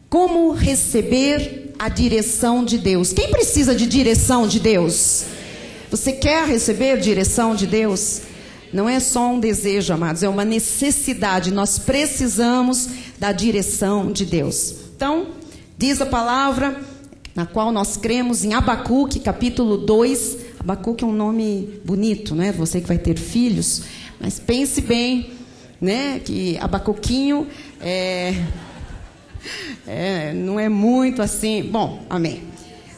Como receber a direção de Deus? Quem precisa de direção de Deus? Você quer receber direção de Deus? Não é só um desejo, amados, é uma necessidade. Nós precisamos da direção de Deus. Então, diz a palavra na qual nós cremos em Abacuque, capítulo 2. Abacuque é um nome bonito, né? Você que vai ter filhos, mas pense bem, né? Que Abacuquinho não é muito assim. Bom, amém.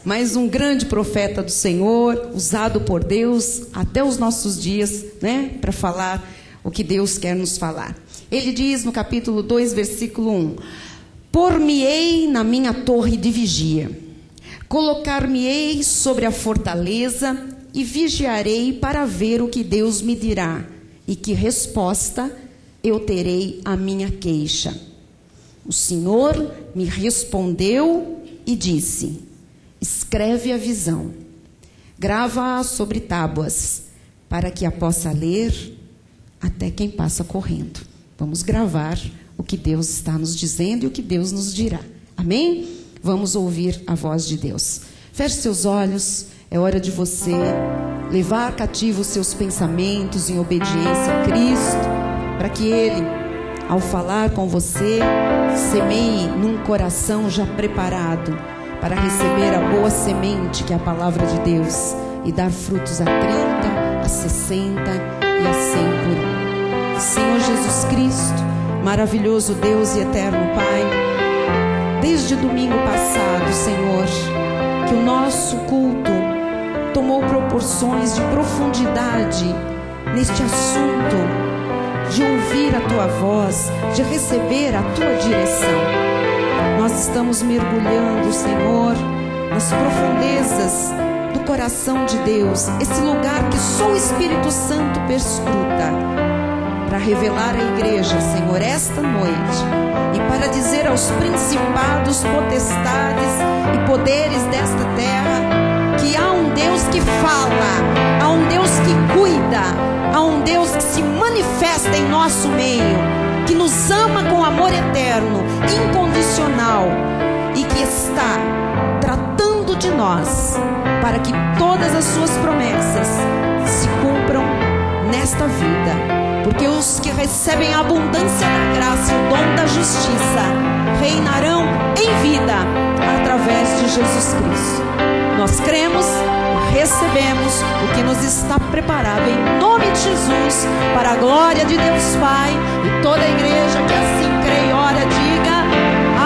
Mas um grande profeta do Senhor, usado por Deus até os nossos dias, né, para falar o que Deus quer nos falar. Ele diz no capítulo 2, versículo 1: Por-me-ei na minha torre de vigia, colocar-me-ei sobre a fortaleza e vigiarei para ver o que Deus me dirá e que resposta eu terei à minha queixa. O Senhor me respondeu e disse: Escreve a visão, grava-a sobre tábuas, para que a possa ler até quem passa correndo. Vamos gravar o que Deus está nos dizendo e o que Deus nos dirá. Amém? Vamos ouvir a voz de Deus. Feche seus olhos, é hora de você levar cativo os seus pensamentos em obediência a Cristo, para que Ele, ao falar com você, semeie num coração já preparado para receber a boa semente que é a palavra de Deus e dar frutos a 30, a 60 e a 100 por um. Senhor Jesus Cristo, maravilhoso Deus e eterno Pai, desde domingo passado, Senhor, que o nosso culto tomou proporções de profundidade neste assunto, de ouvir a Tua voz, de receber a Tua direção. Nós estamos mergulhando, Senhor, nas profundezas do coração de Deus, esse lugar que só o Espírito Santo perscruta, para revelar à igreja, Senhor, esta noite, e para dizer aos principados, potestades e poderes desta terra, que há um Deus que fala, há um Deus que cuida, há um Deus que se manifesta em nosso meio, que nos ama com amor eterno, incondicional, e que está tratando de nós, para que todas as suas promessas se cumpram nesta vida. Porque os que recebem a abundância da graça e o dom da justiça reinarão em vida através de Jesus Cristo. Nós cremos, recebemos o que nos está preparado em nome de Jesus, para a glória de Deus Pai, e toda a igreja que assim crê e ora diga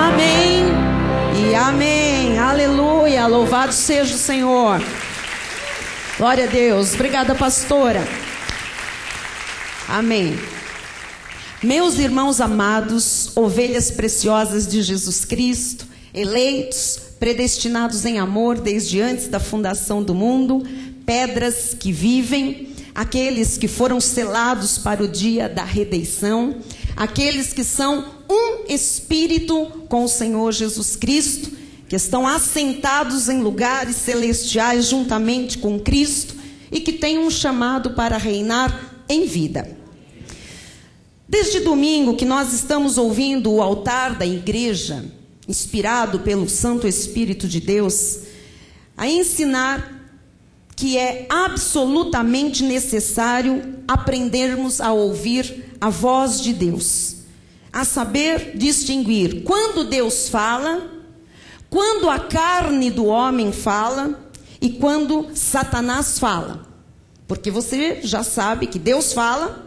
amém e amém. Aleluia, louvado seja o Senhor. Glória a Deus. Obrigada, pastora. Amém. Meus irmãos amados, ovelhas preciosas de Jesus Cristo, eleitos, predestinados em amor desde antes da fundação do mundo, pedras que vivem, aqueles que foram selados para o dia da redenção, aqueles que são um espírito com o Senhor Jesus Cristo, que estão assentados em lugares celestiais juntamente com Cristo e que têm um chamado para reinar em vida. Desde domingo que nós estamos ouvindo o altar da igreja, inspirado pelo Santo Espírito de Deus, a ensinar que é absolutamente necessário aprendermos a ouvir a voz de Deus, a saber distinguir quando Deus fala, quando a carne do homem fala e quando Satanás fala. Porque você já sabe que Deus fala,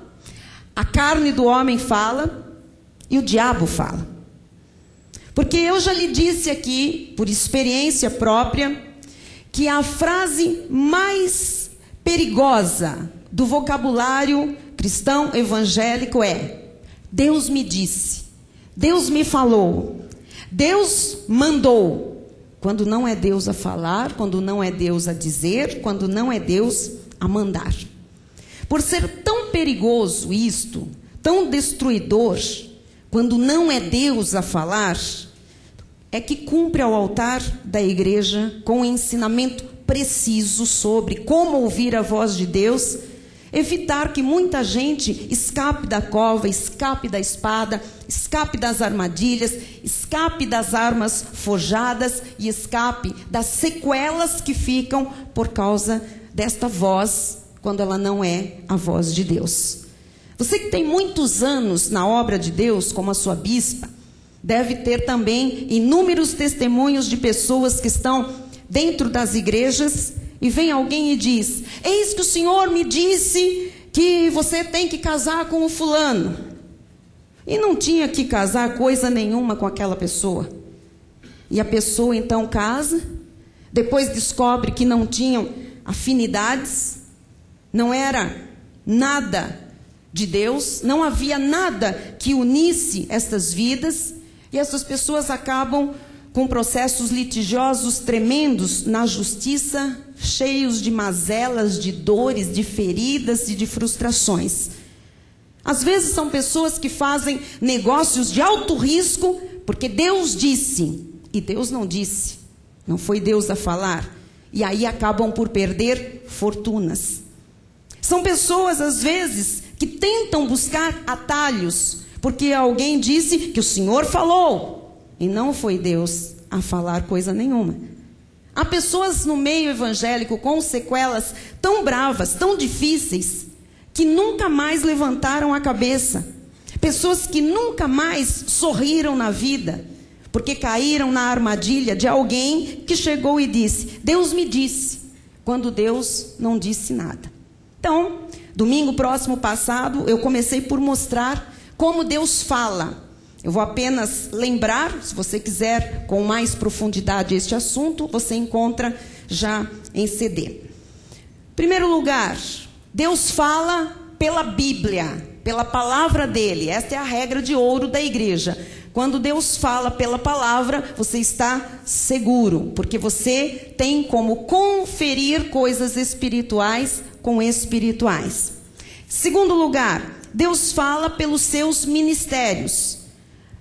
a carne do homem fala e o diabo fala. Porque eu já lhe disse aqui, por experiência própria, que a frase mais perigosa do vocabulário cristão evangélico é: Deus me disse, Deus me falou, Deus mandou. Quando não é Deus a falar, quando não é Deus a dizer, quando não é Deus a mandar. Por ser tão perigoso isto, tão destruidor, quando não é Deus a falar, é que cumpre ao altar da igreja com um ensinamento preciso sobre como ouvir a voz de Deus, Evitar que muita gente escape da cova, escape da espada, escape das armadilhas, escape das armas forjadas e escape das sequelas que ficam por causa desta voz, quando ela não é a voz de Deus. Você que tem muitos anos na obra de Deus, como a sua bispa, deve ter também inúmeros testemunhos de pessoas que estão dentro das igrejas e vem alguém e diz: eis que o Senhor me disse que você tem que casar com o fulano. E não tinha que casar coisa nenhuma com aquela pessoa. E a pessoa então casa, depois descobre que não tinham afinidades, não era nada de Deus, não havia nada que unisse estas vidas, e essas pessoas acabam com processos litigiosos tremendos na justiça, cheios de mazelas, de dores, de feridas e de frustrações. Às vezes são pessoas que fazem negócios de alto risco, porque Deus disse, e Deus não disse, não foi Deus a falar, e aí acabam por perder fortunas. São pessoas, às vezes, que tentam buscar atalhos, porque alguém disse que o Senhor falou, e não foi Deus a falar coisa nenhuma. Há pessoas no meio evangélico com sequelas tão bravas, tão difíceis, que nunca mais levantaram a cabeça. Pessoas que nunca mais sorriram na vida, porque caíram na armadilha de alguém que chegou e disse: Deus me disse, quando Deus não disse nada. Então, domingo próximo passado, eu comecei por mostrar como Deus fala. Eu vou apenas lembrar, se você quiser com mais profundidade este assunto, você encontra já em CD. Em primeiro lugar, Deus fala pela Bíblia, pela palavra dele. Esta é a regra de ouro da igreja. Quando Deus fala pela palavra, você está seguro, porque você tem como conferir coisas espirituais com espirituais. Segundo lugar, Deus fala pelos seus ministérios.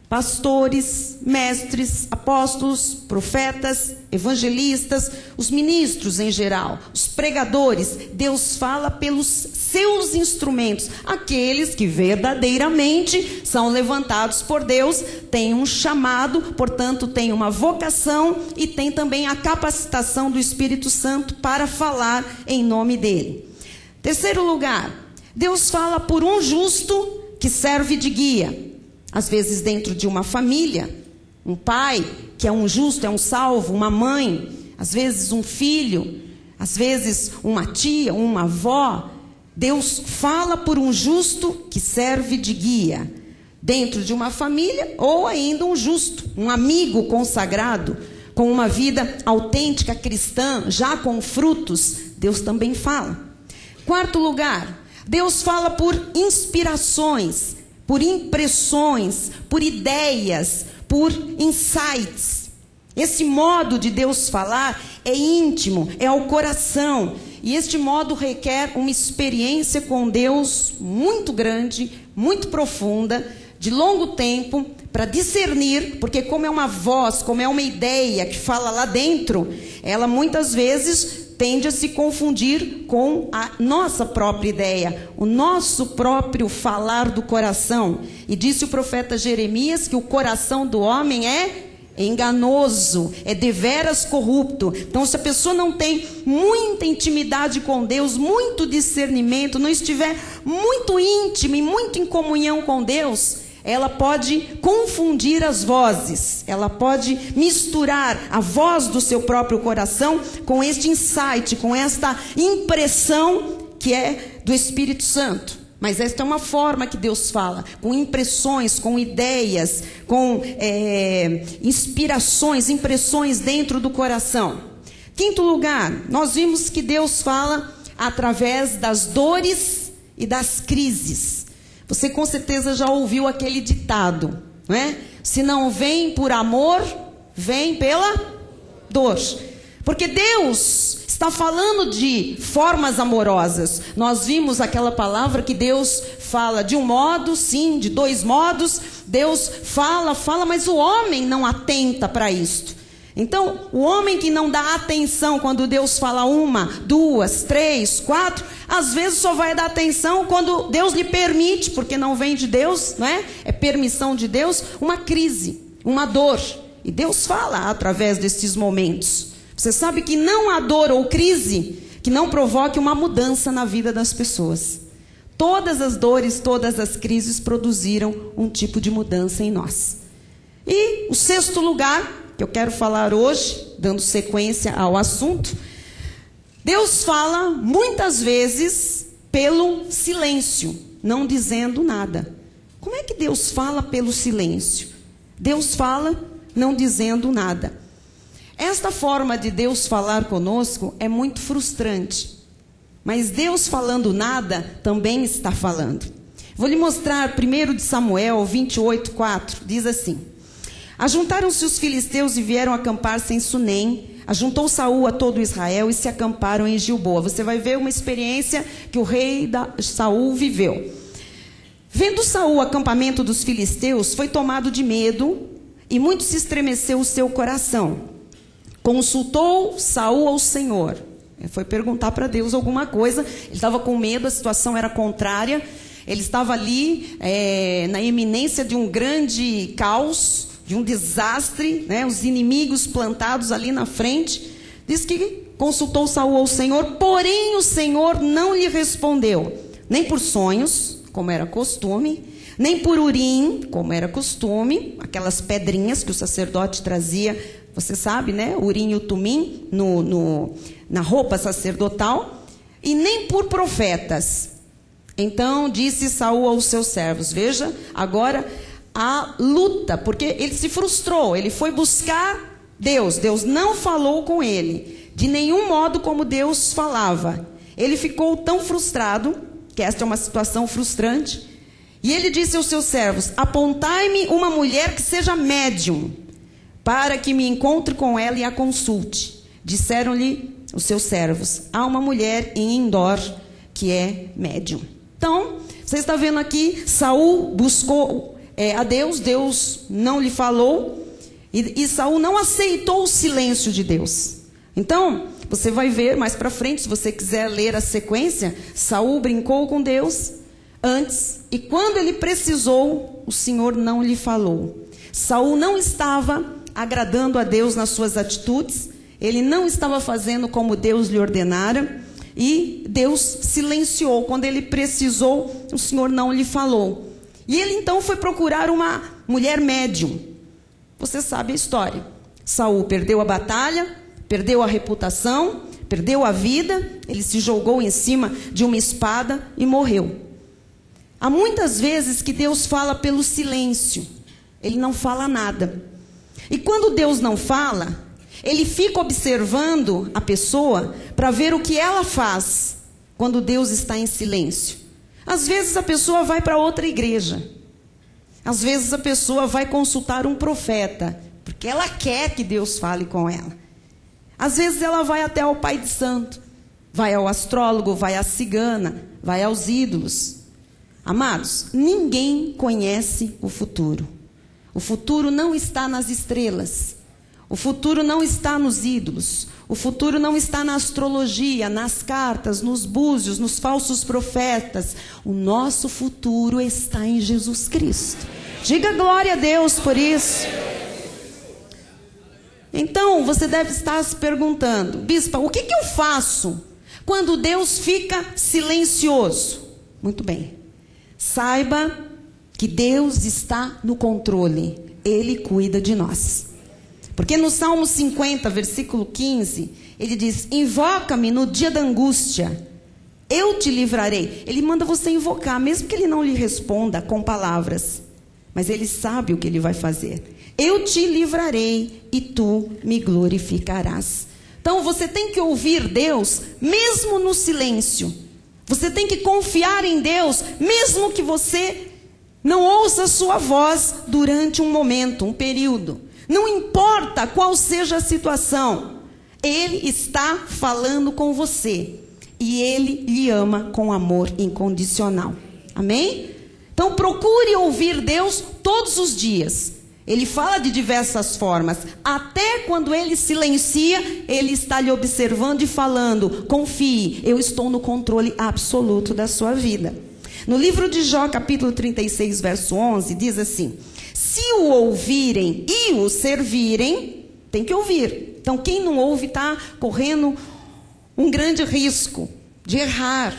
Pastores, mestres, apóstolos, profetas, evangelistas, os ministros em geral, os pregadores. Deus fala pelos seus instrumentos, aqueles que verdadeiramente são levantados por Deus, têm um chamado, portanto têm uma vocação e têm também a capacitação do Espírito Santo para falar em nome dele. Terceiro lugar, Deus fala por um justo que serve de guia. Às vezes dentro de uma família, um pai que é um justo, é um salvo, uma mãe, às vezes um filho, às vezes uma tia, uma avó. Deus fala por um justo que serve de guia, dentro de uma família, ou ainda um justo, um amigo consagrado, com uma vida autêntica cristã, já com frutos. Deus também fala. Quarto lugar, Deus fala por inspirações, por impressões, por ideias, por insights. Esse modo de Deus falar é íntimo, é ao coração. E este modo requer uma experiência com Deus muito grande, muito profunda, de longo tempo, para discernir, porque como é uma voz, como é uma ideia que fala lá dentro, ela muitas vezes tende a se confundir com a nossa própria ideia, o nosso próprio falar do coração. E disse o profeta Jeremias que o coração do homem é enganoso, é deveras corrupto. Então, se a pessoa não tem muita intimidade com Deus, muito discernimento, não estiver muito íntima e muito em comunhão com Deus, ela pode confundir as vozes, ela pode misturar a voz do seu próprio coração com este insight, com esta impressão que é do Espírito Santo. Mas esta é uma forma que Deus fala, com impressões, com ideias, com inspirações, impressões dentro do coração. Quinto lugar, nós vimos que Deus fala através das dores e das crises. Você com certeza já ouviu aquele ditado, não é? Se não vem por amor, vem pela dor. Porque Deus está falando de formas amorosas. Nós vimos aquela palavra que Deus fala de um modo, sim, de dois modos. Deus fala, mas o homem não atenta para isto. Então, o homem que não dá atenção quando Deus fala 1, 2, 3, 4, às vezes só vai dar atenção quando Deus lhe permite, porque não vem de Deus, não é? É permissão de Deus, uma crise, uma dor. E Deus fala através desses momentos. Você sabe que não há dor ou crise que não provoque uma mudança na vida das pessoas. Todas as dores, todas as crises produziram um tipo de mudança em nós. E o 6º lugar que eu quero falar hoje, dando sequência ao assunto, Deus fala muitas vezes pelo silêncio, não dizendo nada. Como é que Deus fala pelo silêncio? Deus fala não dizendo nada. Esta forma de Deus falar conosco é muito frustrante. Mas Deus falando nada também está falando. Vou lhe mostrar 1 Samuel 28:4, diz assim: Ajuntaram-se os filisteus e vieram acampar-se em Sunem. Ajuntou Saul a todo Israel e se acamparam em Gilboa. Você vai ver uma experiência que o rei Saul viveu. Vendo Saul o acampamento dos filisteus, foi tomado de medo e muito se estremeceu o seu coração. Consultou Saul ao Senhor. Foi perguntar para Deus alguma coisa. Ele estava com medo, a situação era contrária. Ele estava ali na iminência de um grande caos, de um desastre, né? Os inimigos plantados ali na frente. Diz que consultou Saul ao Senhor, porém o Senhor não lhe respondeu, nem por sonhos, como era costume, nem por urim, como era costume, aquelas pedrinhas que o sacerdote trazia, você sabe, né? O urim e o tumim na roupa sacerdotal, e nem por profetas. Então disse Saul aos seus servos, veja, agora a luta, porque ele se frustrou, ele foi buscar Deus, Deus não falou com ele, de nenhum modo como Deus falava. Ele ficou tão frustrado, que esta é uma situação frustrante, e ele disse aos seus servos, apontai-me uma mulher que seja médium, para que me encontre com ela e a consulte. Disseram-lhe os seus servos, há uma mulher em Endor que é médium. Então, você está vendo aqui, Saul buscou a Deus, Deus não lhe falou, e Saul não aceitou o silêncio de Deus. Então, você vai ver mais para frente, se você quiser ler a sequência, Saul brincou com Deus antes, e quando ele precisou, o Senhor não lhe falou. Saul não estava agradando a Deus nas suas atitudes, ele não estava fazendo como Deus lhe ordenara, e Deus silenciou. Quando ele precisou, o Senhor não lhe falou. E ele então foi procurar uma mulher médium. Você sabe a história. Saul perdeu a batalha, perdeu a reputação, perdeu a vida, ele se jogou em cima de uma espada e morreu. Há muitas vezes que Deus fala pelo silêncio, ele não fala nada. E quando Deus não fala, ele fica observando a pessoa para ver o que ela faz quando Deus está em silêncio. Às vezes a pessoa vai para outra igreja. Às vezes a pessoa vai consultar um profeta, porque ela quer que Deus fale com ela. Às vezes ela vai até ao pai de santo, vai ao astrólogo, vai à cigana, vai aos ídolos. Amados, ninguém conhece o futuro. O futuro não está nas estrelas. O futuro não está nos ídolos. O futuro não está na astrologia, nas cartas, nos búzios, nos falsos profetas. O nosso futuro está em Jesus Cristo. Diga glória a Deus por isso. Então, você deve estar se perguntando, bispa, o que eu faço quando Deus fica silencioso? Muito bem. Saiba que Deus está no controle. Ele cuida de nós. Porque no Salmo 50, versículo 15, ele diz, invoca-me no dia da angústia, eu te livrarei. Ele manda você invocar, mesmo que ele não lhe responda com palavras. Mas ele sabe o que ele vai fazer. Eu te livrarei e tu me glorificarás. Então você tem que ouvir Deus, mesmo no silêncio. Você tem que confiar em Deus, mesmo que você não ouça a sua voz durante um momento, um período. Não importa qual seja a situação, Ele está falando com você. E Ele lhe ama com amor incondicional. Amém? Então procure ouvir Deus todos os dias. Ele fala de diversas formas. Até quando ele silencia, ele está lhe observando e falando: confie, eu estou no controle absoluto da sua vida. No livro de Jó, capítulo 36, verso 11, diz assim: se o ouvirem e o servirem, tem que ouvir. Então quem não ouve está correndo um grande risco de errar,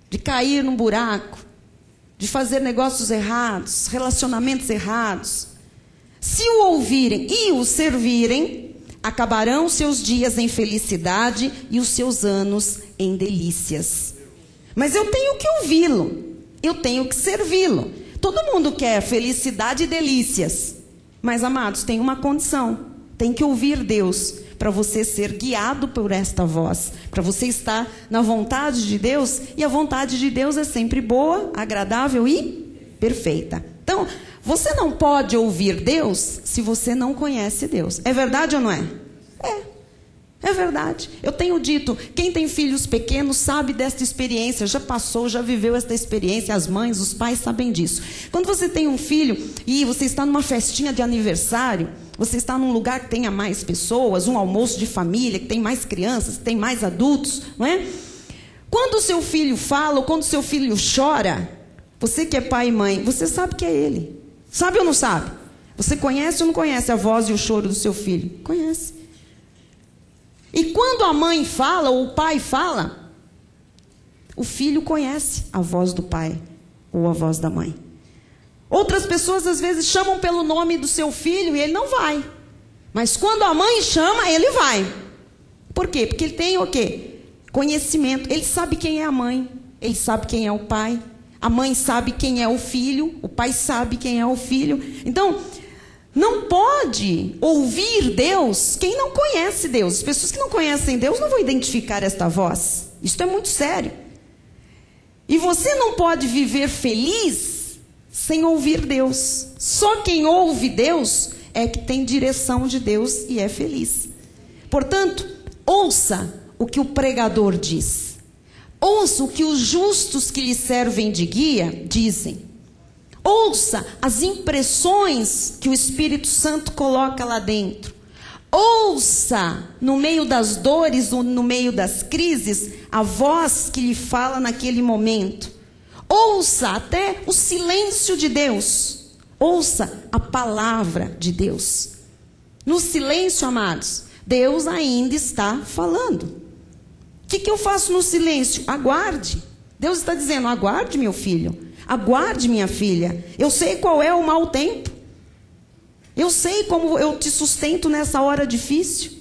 de cair num buraco, de fazer negócios errados, relacionamentos errados. Se o ouvirem e o servirem, acabarão seus dias em felicidade e os seus anos em delícias. Mas eu tenho que ouvi-lo, eu tenho que servi-lo. Todo mundo quer felicidade e delícias. Mas, amados, tem uma condição: tem que ouvir Deus para você ser guiado por esta voz, para você estar na vontade de Deus. E a vontade de Deus é sempre boa, agradável e perfeita. Então, você não pode ouvir Deus se você não conhece Deus. É verdade ou não é? É verdade. Eu tenho dito, quem tem filhos pequenos sabe desta experiência, já passou, já viveu esta experiência, as mães, os pais sabem disso. Quando você tem um filho e você está numa festinha de aniversário, você está num lugar que tenha mais pessoas, um almoço de família, que tem mais crianças, que tem mais adultos, não é? Quando o seu filho fala, ou quando o seu filho chora, você que é pai e mãe, você sabe que é ele. Sabe ou não sabe? Você conhece ou não conhece a voz e o choro do seu filho? Conhece. E quando a mãe fala ou o pai fala, o filho conhece a voz do pai ou a voz da mãe. Outras pessoas às vezes chamam pelo nome do seu filho e ele não vai. Mas quando a mãe chama, ele vai. Por quê? Porque ele tem o quê? Conhecimento. Ele sabe quem é a mãe, ele sabe quem é o pai. A mãe sabe quem é o filho, o pai sabe quem é o filho. Então, não pode ouvir Deus quem não conhece Deus. As pessoas que não conhecem Deus não vão identificar esta voz. Isso é muito sério. E você não pode viver feliz sem ouvir Deus. Só quem ouve Deus é que tem direção de Deus e é feliz. Portanto, ouça o que o pregador diz. Ouça o que os justos que lhe servem de guia dizem. Ouça as impressões que o Espírito Santo coloca lá dentro. Ouça, no meio das dores, no meio das crises, a voz que lhe fala naquele momento. Ouça até o silêncio de Deus. Ouça a palavra de Deus. No silêncio, amados, Deus ainda está falando. O que eu faço no silêncio? Aguarde. Deus está dizendo: aguarde, meu filho. Aguarde, minha filha. Eu sei qual é o mau tempo. Eu sei como eu te sustento nessa hora difícil.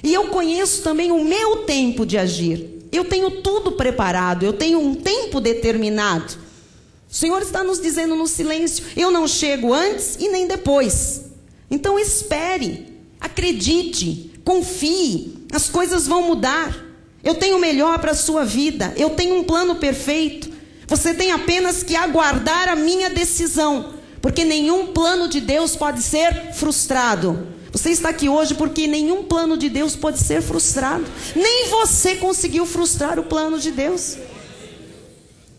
E eu conheço também o meu tempo de agir. Eu tenho tudo preparado. Eu tenho um tempo determinado. O Senhor está nos dizendo no silêncio: eu não chego antes e nem depois. Então espere, acredite, confie. As coisas vão mudar. Eu tenho o melhor para a sua vida. Eu tenho um plano perfeito. Você tem apenas que aguardar a minha decisão. Porque nenhum plano de Deus pode ser frustrado. Você está aqui hoje porque nenhum plano de Deus pode ser frustrado. Nem você conseguiu frustrar o plano de Deus.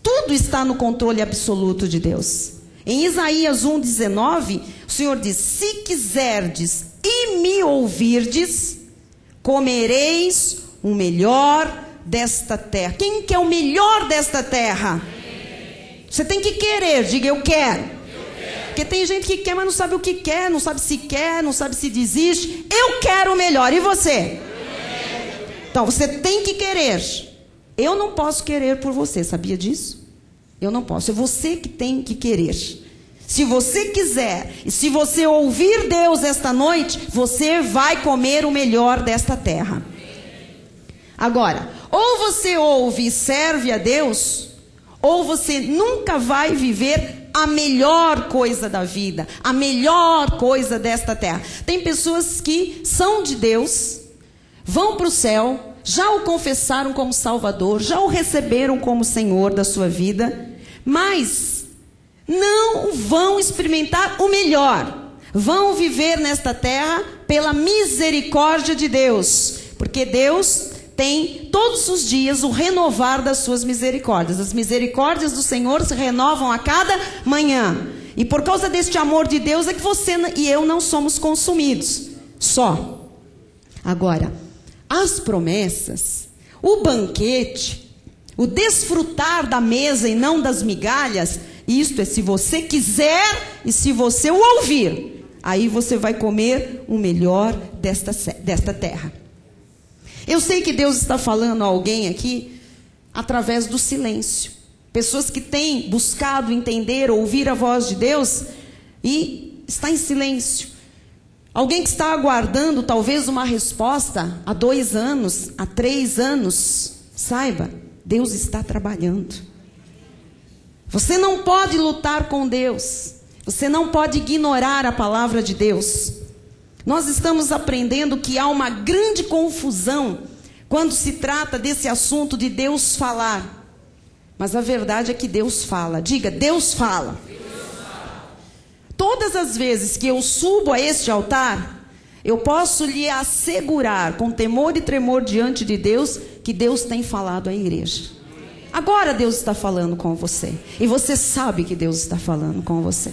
Tudo está no controle absoluto de Deus. Em Isaías 1,19, o Senhor diz: se quiserdes e me ouvirdes, comereis o melhor desta terra. Quem quer o melhor desta terra? Você tem que querer. Diga: eu quero. Porque tem gente que quer, mas não sabe o que quer, não sabe se quer, não sabe se desiste. Eu quero o melhor. E você? Então, você tem que querer. Eu não posso querer por você, sabia disso? Eu não posso. É você que tem que querer. Se você quiser, e se você ouvir Deus esta noite, você vai comer o melhor desta terra. Agora, ou você ouve e serve a Deus, ou você nunca vai viver a melhor coisa da vida, a melhor coisa desta terra. Tem pessoas que são de Deus, vão para o céu, já o confessaram como Salvador, já o receberam como Senhor da sua vida, mas não vão experimentar o melhor. Vão viver nesta terra pela misericórdia de Deus, porque Deus tem todos os dias o renovar das suas misericórdias. As misericórdias do Senhor se renovam a cada manhã. E por causa deste amor de Deus é que você e eu não somos consumidos. Só. Agora, as promessas, o banquete, o desfrutar da mesa e não das migalhas, isto é se você quiser e se você o ouvir, aí você vai comer o melhor desta terra. Eu sei que Deus está falando a alguém aqui através do silêncio. Pessoas que têm buscado entender, ouvir a voz de Deus e está em silêncio. Alguém que está aguardando talvez uma resposta há 2 anos, há 3 anos. Saiba, Deus está trabalhando. Você não pode lutar com Deus. Você não pode ignorar a palavra de Deus. Nós estamos aprendendo que há uma grande confusão quando se trata desse assunto de Deus falar. Mas a verdade é que Deus fala. Diga, Deus fala. Todas as vezes que eu subo a este altar, eu posso lhe assegurar, com temor e tremor diante de Deus, que Deus tem falado à igreja. Agora Deus está falando com você. E você sabe que Deus está falando com você.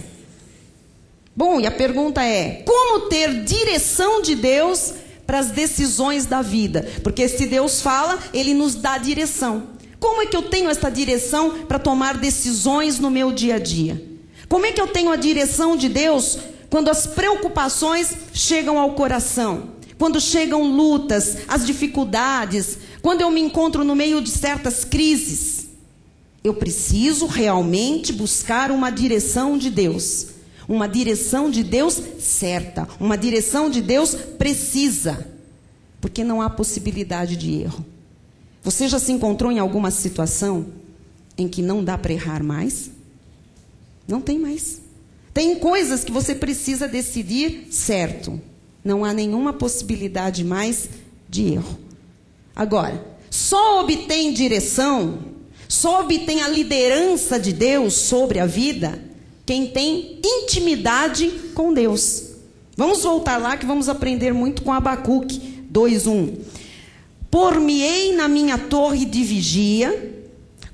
Bom, e a pergunta é, como ter direção de Deus para as decisões da vida? Porque se Deus fala, Ele nos dá direção. Como é que eu tenho essa direção para tomar decisões no meu dia a dia? Como é que eu tenho a direção de Deus quando as preocupações chegam ao coração? Quando chegam lutas, as dificuldades, quando eu me encontro no meio de certas crises? Eu preciso realmente buscar uma direção de Deus. Uma direção de Deus certa. Uma direção de Deus precisa. Porque não há possibilidade de erro. Você já se encontrou em alguma situação em que não dá para errar mais? Não tem mais. Tem coisas que você precisa decidir certo. Não há nenhuma possibilidade mais de erro. Agora, só obtém direção, só obtém a liderança de Deus sobre a vida quem tem intimidade com Deus. Vamos voltar lá que vamos aprender muito com Abacuque 2:1. Por-me-ei na minha torre de vigia,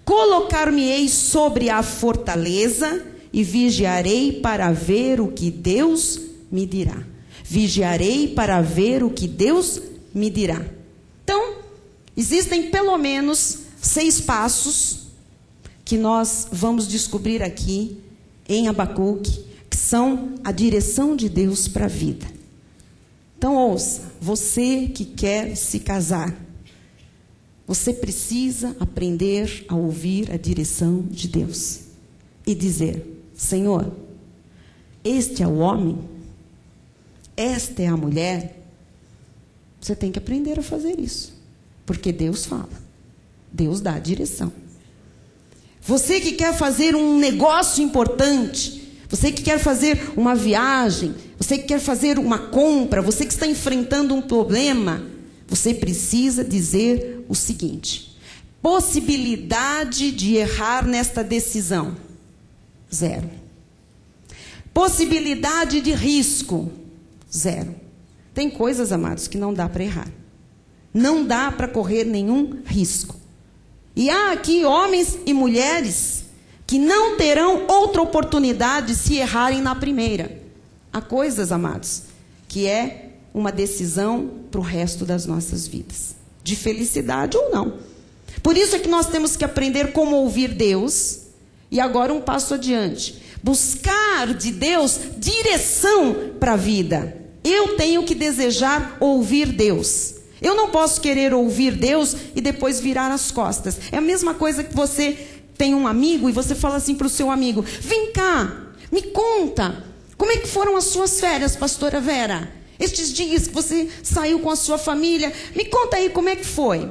colocar-me-ei sobre a fortaleza e vigiarei para ver o que Deus me dirá. Vigiarei para ver o que Deus me dirá. Então, existem pelo menos 6 passos que nós vamos descobrir aqui em Abacuque, que são a direção de Deus para a vida. Então ouça, você que quer se casar, você precisa aprender a ouvir a direção de Deus e dizer, Senhor, este é o homem, esta é a mulher. Você tem que aprender a fazer isso, porque Deus fala, Deus dá a direção. Você que quer fazer um negócio importante, você que quer fazer uma viagem, você que quer fazer uma compra, você que está enfrentando um problema, você precisa dizer o seguinte: possibilidade de errar nesta decisão, 0. Possibilidade de risco, 0. Tem coisas, amados, que não dá para errar. Não dá para correr nenhum risco. E há aqui homens e mulheres que não terão outra oportunidade se errarem na primeira. Há coisas, amados, que é uma decisão para o resto das nossas vidas. De felicidade ou não. Por isso é que nós temos que aprender como ouvir Deus. E agora um passo adiante. Buscar de Deus direção para a vida. Eu tenho que desejar ouvir Deus. Eu não posso querer ouvir Deus e depois virar as costas. É a mesma coisa que você tem um amigo e você fala assim para o seu amigo: vem cá, me conta, como é que foram as suas férias, pastora Vera? Estes dias que você saiu com a sua família, me conta aí como é que foi.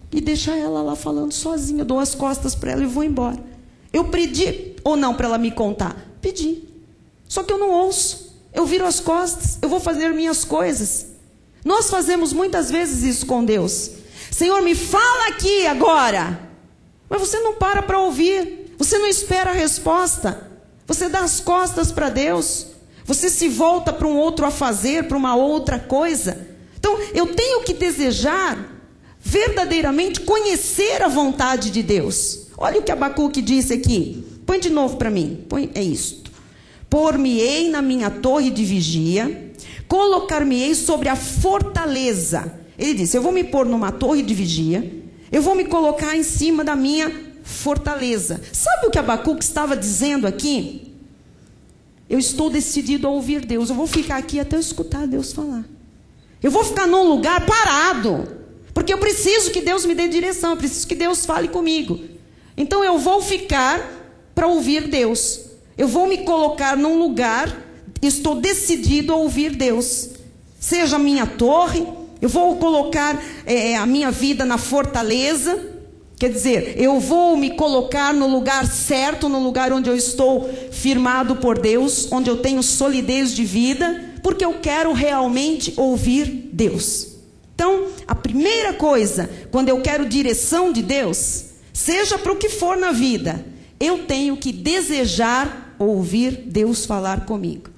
E deixa ela lá falando sozinha, eu dou as costas para ela e vou embora. Eu pedi ou não para ela me contar? Pedi. Só que eu não ouço. Eu viro as costas, eu vou fazer minhas coisas. Nós fazemos muitas vezes isso com Deus. Senhor, me fala aqui agora. Mas você não para ouvir. Você não espera a resposta. Você dá as costas para Deus. Você se volta para um outro a fazer, para uma outra coisa. Então, eu tenho que desejar verdadeiramente conhecer a vontade de Deus. Olha o que Abacuque disse aqui. Põe de novo para mim. É isto. Por-me-ei na minha torre de vigia, colocar-me-ei sobre a fortaleza. Ele disse, eu vou me pôr numa torre de vigia, eu vou me colocar em cima da minha fortaleza. Sabe o que Abacuque estava dizendo aqui? Eu estou decidido a ouvir Deus. Eu vou ficar aqui até eu escutar Deus falar. Eu vou ficar num lugar parado, porque eu preciso que Deus me dê direção, eu preciso que Deus fale comigo. Então eu vou ficar para ouvir Deus. Eu vou me colocar num lugar, estou decidido a ouvir Deus. Seja a minha torre, eu vou colocar a minha vida na fortaleza. Quer dizer, eu vou me colocar no lugar certo, no lugar onde eu estou firmado por Deus, onde eu tenho solidez de vida, porque eu quero realmente ouvir Deus. Então, a primeira coisa, quando eu quero direção de Deus, seja para o que for na vida, eu tenho que desejar ouvir Deus falar comigo.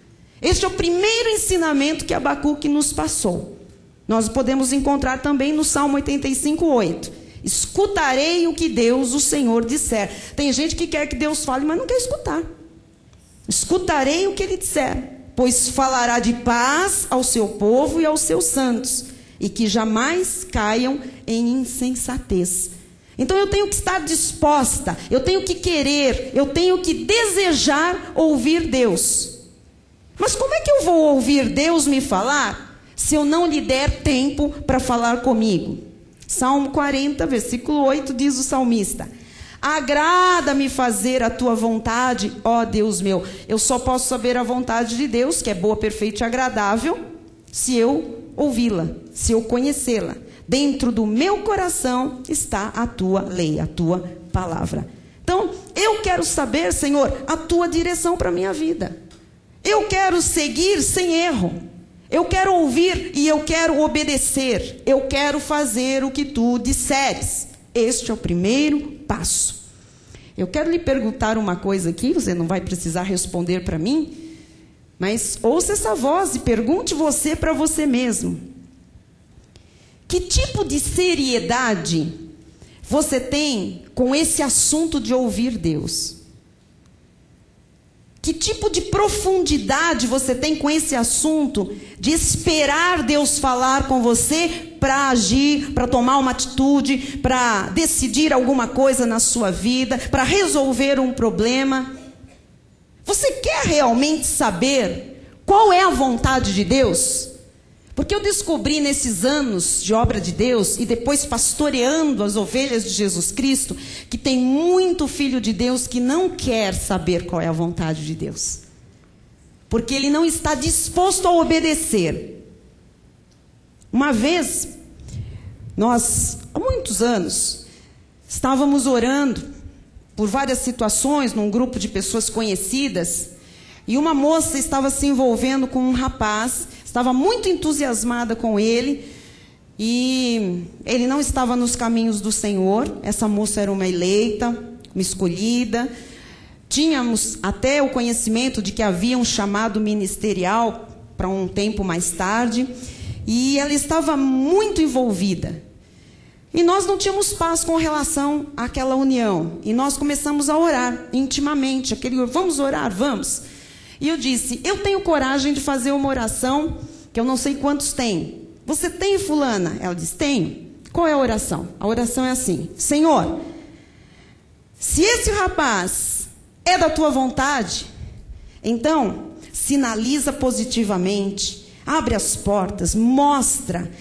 Este é o primeiro ensinamento que Abacuque nos passou. Nós podemos encontrar também no Salmo 85:8. Escutarei o que Deus, o Senhor, disser. Tem gente que quer que Deus fale, mas não quer escutar. Escutarei o que Ele disser, pois falará de paz ao seu povo e aos seus santos, e que jamais caiam em insensatez. Então eu tenho que estar disposta, eu tenho que querer, eu tenho que desejar ouvir Deus. Mas como é que eu vou ouvir Deus me falar, se eu não lhe der tempo para falar comigo? Salmo 40, versículo 8, diz o salmista: agrada-me fazer a tua vontade, ó Deus meu. Eu só posso saber a vontade de Deus, que é boa, perfeita e agradável, se eu ouvi-la, se eu conhecê-la. Dentro do meu coração está a tua lei, a tua palavra. Então, eu quero saber, Senhor, a tua direção para a minha vida. Eu quero seguir sem erro. Eu quero ouvir e eu quero obedecer. Eu quero fazer o que tu disseres. Este é o primeiro passo. Eu quero lhe perguntar uma coisa aqui, você não vai precisar responder para mim, mas ouça essa voz e pergunte você para você mesmo. Que tipo de seriedade você tem com esse assunto de ouvir Deus? Que tipo de profundidade você tem com esse assunto de esperar Deus falar com você para agir, para tomar uma atitude, para decidir alguma coisa na sua vida, para resolver um problema? Você quer realmente saber qual é a vontade de Deus? Porque eu descobri nesses anos de obra de Deus e depois pastoreando as ovelhas de Jesus Cristo, que tem muito filho de Deus que não quer saber qual é a vontade de Deus. Porque ele não está disposto a obedecer. Uma vez, nós, há muitos anos, estávamos orando por várias situações num grupo de pessoas conhecidas, e uma moça estava se envolvendo com um rapaz, estava muito entusiasmada com ele, e ele não estava nos caminhos do Senhor. Essa moça era uma eleita, uma escolhida. Tínhamos até o conhecimento de que havia um chamado ministerial para um tempo mais tarde, e ela estava muito envolvida. E nós não tínhamos paz com relação àquela união, e nós começamos a orar intimamente, vamos orar, vamos. E eu disse, eu tenho coragem de fazer uma oração, que eu não sei quantos têm. Você tem, fulana? Ela disse, tenho. Qual é a oração? A oração é assim: Senhor, se esse rapaz é da tua vontade, então sinaliza positivamente, abre as portas, mostra-o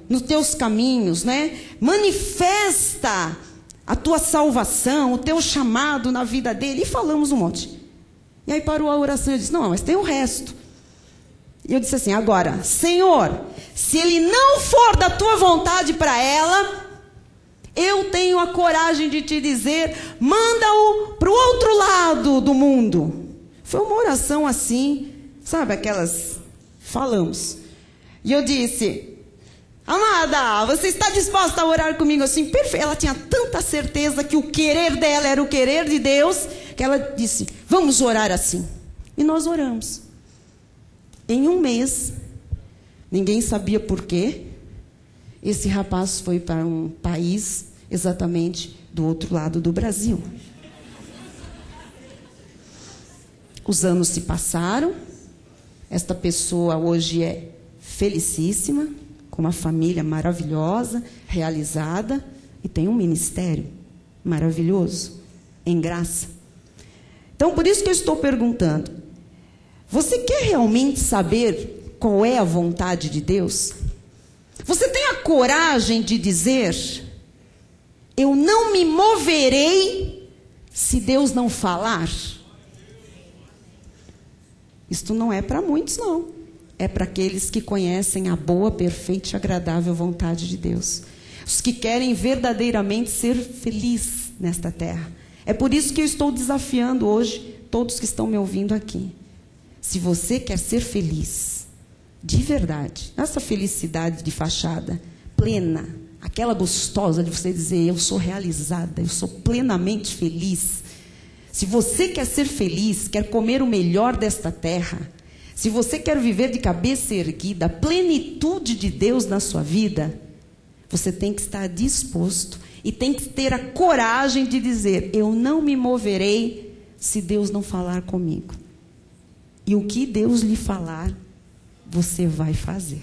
nos teus caminhos, né? Manifesta a tua salvação, o teu chamado na vida dele. E falamos um monte. E aí parou a oração, eu disse, não, mas tem o resto. E eu disse assim, agora, Senhor, se ele não for da tua vontade para ela, eu tenho a coragem de te dizer, manda-o para o outro lado do mundo. Foi uma oração assim, sabe, aquelas, falamos. E eu disse, amada, você está disposta a orar comigo assim? Perfeito. Ela tinha tanta certeza que o querer dela era o querer de Deus, que ela disse, vamos orar assim. E nós oramos. Em um mês, ninguém sabia por quê, esse rapaz foi para um país exatamente do outro lado do Brasil. Os anos se passaram, esta pessoa hoje é felicíssima, com uma família maravilhosa, realizada, e tem um ministério maravilhoso, em graça. Então, por isso que eu estou perguntando, você quer realmente saber qual é a vontade de Deus? Você tem a coragem de dizer, eu não me moverei se Deus não falar? Isto não é para muitos, não. É para aqueles que conhecem a boa, perfeita e agradável vontade de Deus. Os que querem verdadeiramente ser felizes nesta terra. É por isso que eu estou desafiando hoje todos que estão me ouvindo aqui. Se você quer ser feliz, de verdade, essa felicidade de fachada, plena, aquela gostosa de você dizer, eu sou realizada, eu sou plenamente feliz. Se você quer ser feliz, quer comer o melhor desta terra, se você quer viver de cabeça erguida, a plenitude de Deus na sua vida, você tem que estar disposto e tem que ter a coragem de dizer, eu não me moverei se Deus não falar comigo. E o que Deus lhe falar, você vai fazer.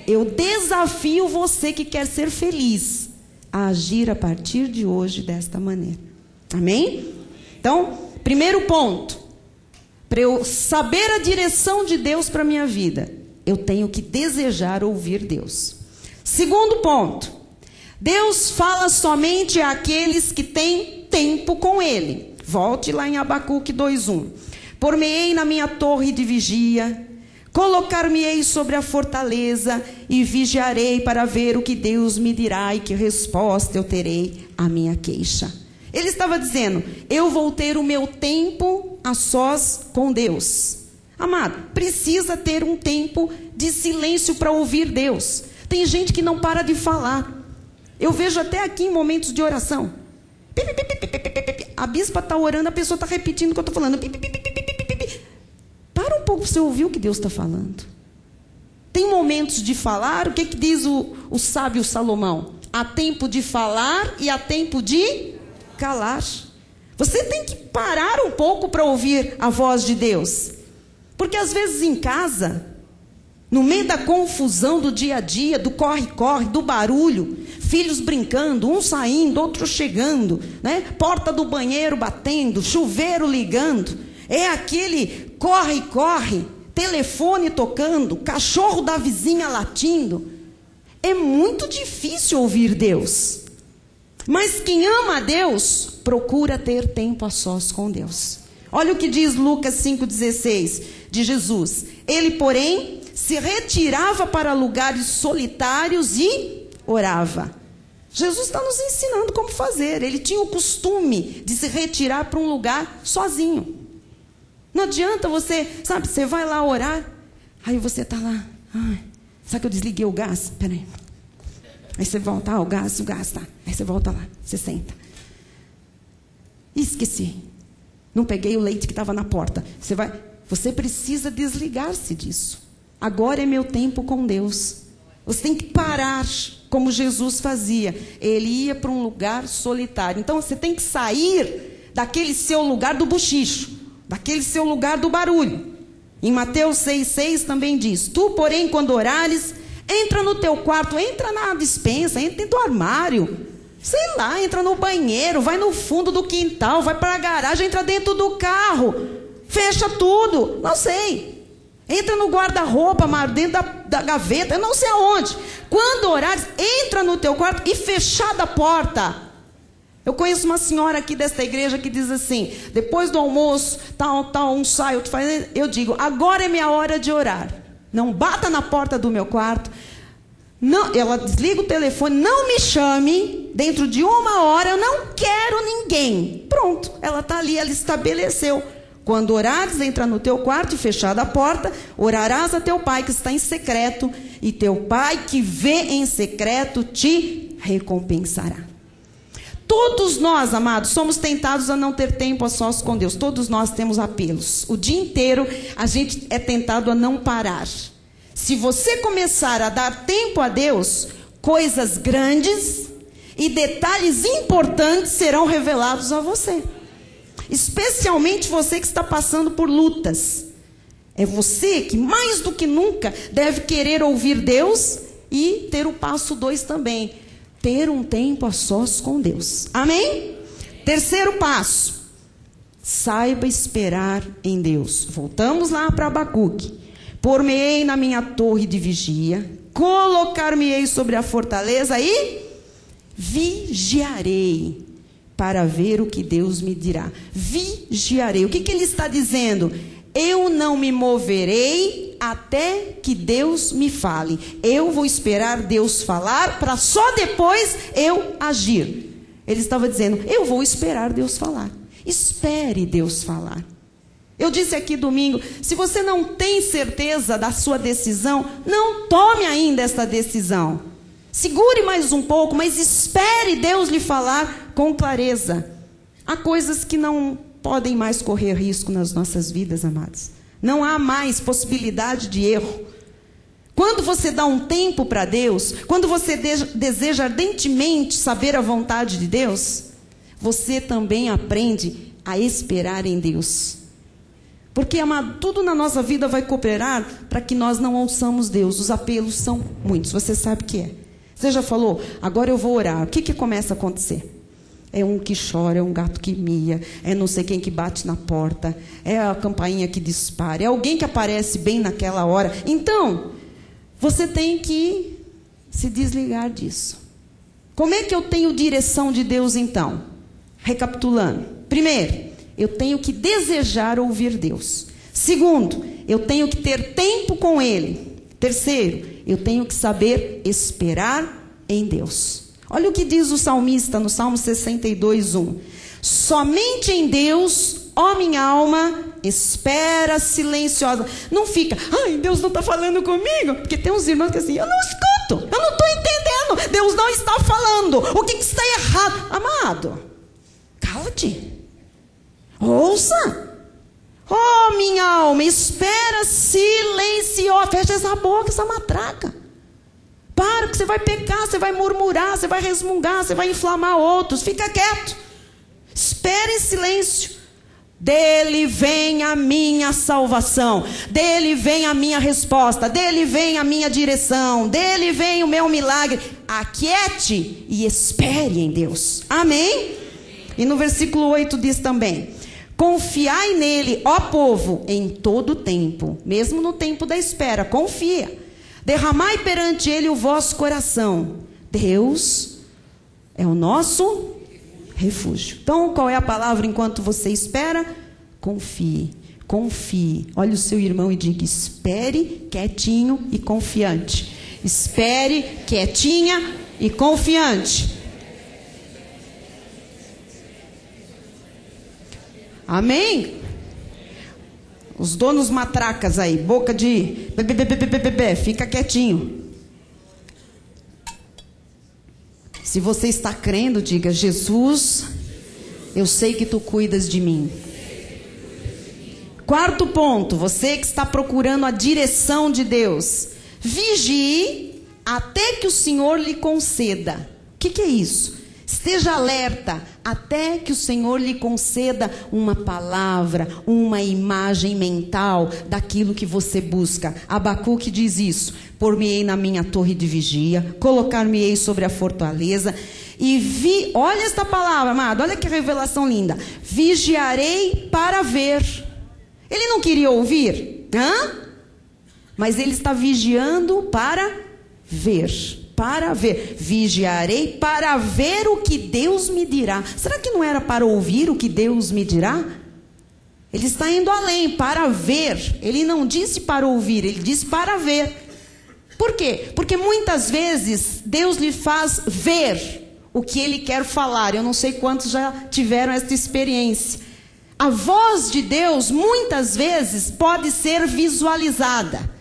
Eu desafio você que quer ser feliz a agir a partir de hoje desta maneira. Amém? Então, primeiro ponto, para eu saber a direção de Deus para a minha vida, eu tenho que desejar ouvir Deus. Segundo ponto, Deus fala somente àqueles que têm tempo com Ele. Volte lá em Abacuque 2:1. Por-me-ei na minha torre de vigia, colocar-me-ei sobre a fortaleza e vigiarei para ver o que Deus me dirá e que resposta eu terei à minha queixa. Ele estava dizendo, eu vou ter o meu tempo a sós com Deus. Amado, precisa ter um tempo de silêncio para ouvir Deus. Tem gente que não para de falar. Eu vejo até aqui em momentos de oração. A bispa está orando, a pessoa está repetindo o que eu estou falando. Para um pouco para você ouvir o que Deus está falando. Tem momentos de falar, o que diz o sábio Salomão? Há tempo de falar e há tempo de calar. Você tem que parar um pouco para ouvir a voz de Deus. Porque às vezes em casa, no meio da confusão do dia a dia, do corre-corre, do barulho, filhos brincando, um saindo, outro chegando, né? Porta do banheiro batendo, chuveiro ligando, é aquele corre-corre, telefone tocando, cachorro da vizinha latindo. É muito difícil ouvir Deus. Mas quem ama a Deus, procura ter tempo a sós com Deus. Olha o que diz Lucas 5,16 de Jesus. Ele, porém, se retirava para lugares solitários e orava. Jesus está nos ensinando como fazer. Ele tinha o costume de se retirar para um lugar sozinho. Não adianta você, sabe, você vai lá orar, aí você está lá. Ai, sabe que eu desliguei o gás? Peraí. Aí você volta, o gás tá. Aí você volta lá, você senta. Esqueci. Não peguei o leite que estava na porta. Você precisa desligar-se disso. Agora é meu tempo com Deus. Você tem que parar, como Jesus fazia. Ele ia para um lugar solitário. Então você tem que sair daquele seu lugar do bochicho, daquele seu lugar do barulho. Em Mateus 6,6 também diz, tu, porém, quando orares, entra no teu quarto, entra na despensa, entra dentro do armário, sei lá, entra no banheiro, vai no fundo do quintal, vai para a garagem, entra dentro do carro, fecha tudo, não sei. Entra no guarda-roupa, dentro da gaveta, eu não sei aonde. Quando orares, entra no teu quarto e fechada a porta. Eu conheço uma senhora aqui desta igreja que diz assim, depois do almoço, um sai, outro faz, eu digo, agora é minha hora de orar. Não bata na porta do meu quarto. Não, ela desliga o telefone, não me chame, dentro de 1 hora eu não quero ninguém. Pronto, ela está ali, ela estabeleceu. Quando orares, entra no teu quarto e fechada a porta, orarás a teu pai que está em secreto, e teu pai que vê em secreto te recompensará. Todos nós, amados, somos tentados a não ter tempo a sós com Deus. Todos nós temos apelos. O dia inteiro a gente é tentado a não parar. Se você começar a dar tempo a Deus, coisas grandes e detalhes importantes serão revelados a você. especialmente você que está passando por lutas. É você que mais do que nunca deve querer ouvir Deus e ter o passo 2 também. Ter um tempo a sós com Deus. Amém? Terceiro passo. Saiba esperar em Deus. Voltamos lá para Abacuque. Pôr-me-ei na minha torre de vigia, colocar-me-ei sobre a fortaleza e vigiarei para ver o que Deus me dirá. Vigiarei. O que ele está dizendo? Eu não me moverei até que Deus me fale. Eu vou esperar Deus falar para só depois eu agir. Ele estava dizendo, eu vou esperar Deus falar. Espere Deus falar. Eu disse aqui domingo, se você não tem certeza da sua decisão, não tome ainda esta decisão. Segure mais um pouco, mas espere Deus lhe falar com clareza. Há coisas que não podem mais correr risco nas nossas vidas, amados. Não há mais possibilidade de erro. Quando você dá um tempo para Deus, quando você deseja ardentemente saber a vontade de Deus, você também aprende a esperar em Deus. Porque, amado, tudo na nossa vida vai cooperar para que nós não ouçamos Deus. Os apelos são muitos, você sabe o que é. Você já falou, agora eu vou orar. O que começa a acontecer? É um que chora, é um gato que mia, é não sei quem que bate na porta, é a campainha que dispara, é alguém que aparece bem naquela hora. Então, você tem que se desligar disso. Como é que eu tenho direção de Deus então? Recapitulando. Primeiro, eu tenho que desejar ouvir Deus. Segundo, eu tenho que ter tempo com Ele. Terceiro, eu tenho que saber esperar em Deus. Olha o que diz o salmista no Salmo 62:1. Somente em Deus, ó minha alma, espera silenciosa. Não fica, ai, Deus não está falando comigo. Porque tem uns irmãos que assim, eu não escuto, eu não estou entendendo. Deus não está falando. O que está errado? Amado, cala-te. Ouça. Oh, minha alma, espera silenciosa. Fecha essa boca, essa matraca. Para, que você vai pecar, você vai murmurar, você vai resmungar, você vai inflamar outros. Fica quieto. Espere em silêncio. Dele vem a minha salvação. Dele vem a minha resposta. Dele vem a minha direção. Dele vem o meu milagre. Aquiete e espere em Deus. Amém? E no versículo 8 diz também: confiai nele, ó povo, em todo o tempo. Mesmo no tempo da espera, confia. Derramai perante ele o vosso coração. Deus é o nosso refúgio. Então, qual é a palavra enquanto você espera? Confie, confie. Olha o seu irmão e diga, espere quietinho e confiante. Espere quietinha e confiante. Amém? Os donos matracas aí, boca de bebê, fica quietinho. Se você está crendo, diga, Jesus, eu sei que tu cuidas de mim. Quarto ponto, você que está procurando a direção de Deus, vigie até que o Senhor lhe conceda. O que é isso? Esteja alerta até que o Senhor lhe conceda uma palavra, uma imagem mental daquilo que você busca. Abacuque diz isso: pôr-me-ei na minha torre de vigia, colocar-me-ei sobre a fortaleza e olha esta palavra, amado, olha que revelação linda. Vigiarei para ver. Ele não queria ouvir, mas ele está vigiando para ver. Para ver, vigiarei para ver o que Deus me dirá. Será que não era para ouvir o que Deus me dirá? Ele está indo além, para ver. Ele não disse para ouvir, ele disse para ver. Por quê? Porque muitas vezes Deus lhe faz ver o que ele quer falar. Eu não sei quantos já tiveram essa experiência. A voz de Deus muitas vezes pode ser visualizada.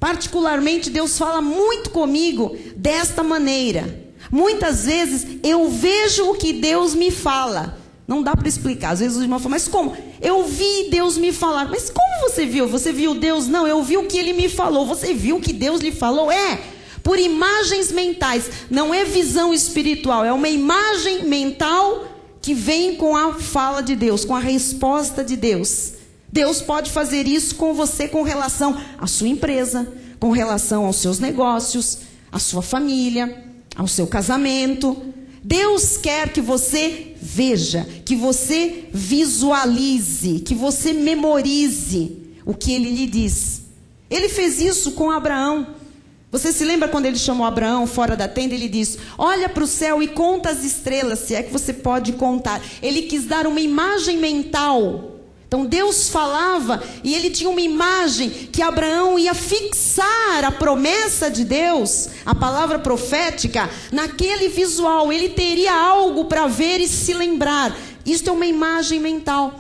Particularmente, Deus fala muito comigo desta maneira. Muitas vezes eu vejo o que Deus me fala. Não dá para explicar. Às vezes os irmãos falam, mas como? Eu vi Deus me falar. Mas como você viu? Você viu Deus? Não, eu vi o que Ele me falou. Você viu o que Deus lhe falou? Por imagens mentais. Não é visão espiritual. É uma imagem mental que vem com a fala de Deus, com a resposta de Deus. Deus pode fazer isso com você com relação à sua empresa, com relação aos seus negócios, à sua família, ao seu casamento. Deus quer que você veja, que você visualize, que você memorize o que Ele lhe diz. Ele fez isso com Abraão. Você se lembra quando Ele chamou Abraão fora da tenda? Ele disse: olha para o céu e conta as estrelas, se é que você pode contar. Ele quis dar uma imagem mental. Então Deus falava e Ele tinha uma imagem que Abraão ia fixar a promessa de Deus, a palavra profética, naquele visual. Ele teria algo para ver e se lembrar. Isto é uma imagem mental.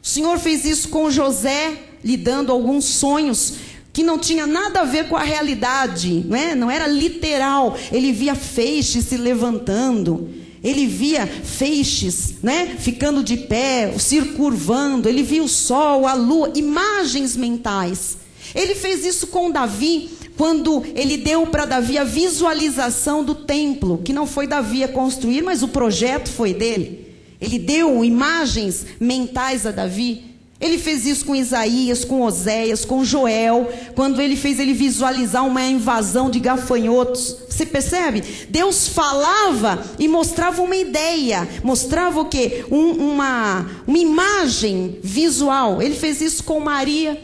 O Senhor fez isso com José, lhe dando alguns sonhos que não tinha nada a ver com a realidade, não era literal. Ele via feixes se levantando, ele via feixes ficando de pé, se curvando, ele via o sol, a lua, imagens mentais. Ele fez isso com Davi, quando ele deu para Davi a visualização do templo, que não foi Davi a construir, mas o projeto foi dele. Ele deu imagens mentais a Davi. Ele fez isso com Isaías, com Oséias, com Joel, quando ele fez ele visualizar uma invasão de gafanhotos. Você percebe? Deus falava e mostrava uma ideia, mostrava o quê? Uma imagem visual. Ele fez isso com Maria,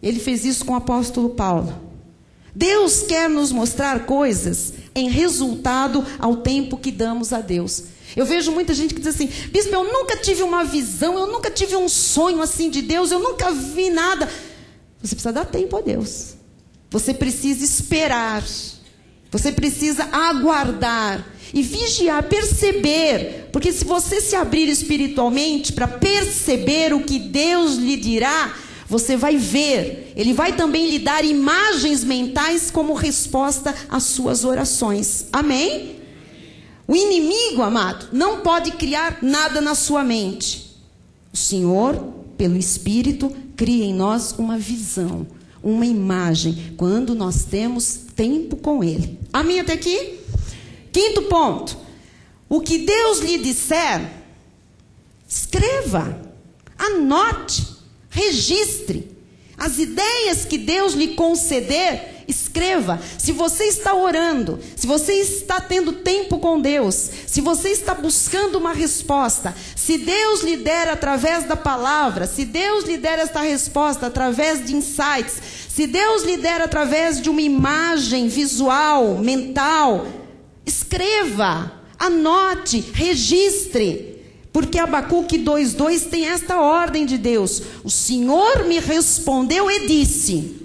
ele fez isso com o apóstolo Paulo. Deus quer nos mostrar coisas em resultado ao tempo que damos a Deus. Eu vejo muita gente que diz assim: bispo, eu nunca tive uma visão, eu nunca tive um sonho assim de Deus, eu nunca vi nada. Você precisa dar tempo a Deus. Você precisa esperar. Você precisa aguardar e vigiar, perceber. Porque se você se abrir espiritualmente para perceber o que Deus lhe dirá, você vai ver. Ele vai também lhe dar imagens mentais como resposta às suas orações. Amém? O inimigo, amado, não pode criar nada na sua mente. O Senhor, pelo Espírito, cria em nós uma visão, uma imagem, quando nós temos tempo com Ele. Amém até aqui? Quinto ponto. O que Deus lhe disser, escreva, anote, registre. As ideias que Deus lhe conceder, escreva. Se você está orando, se você está tendo tempo com Deus, se você está buscando uma resposta, se Deus lhe der através da palavra, se Deus lhe der esta resposta através de insights, se Deus lhe der através de uma imagem visual, mental, escreva, anote, registre. Porque Abacuque 2:2 tem esta ordem de Deus: o Senhor me respondeu e disse.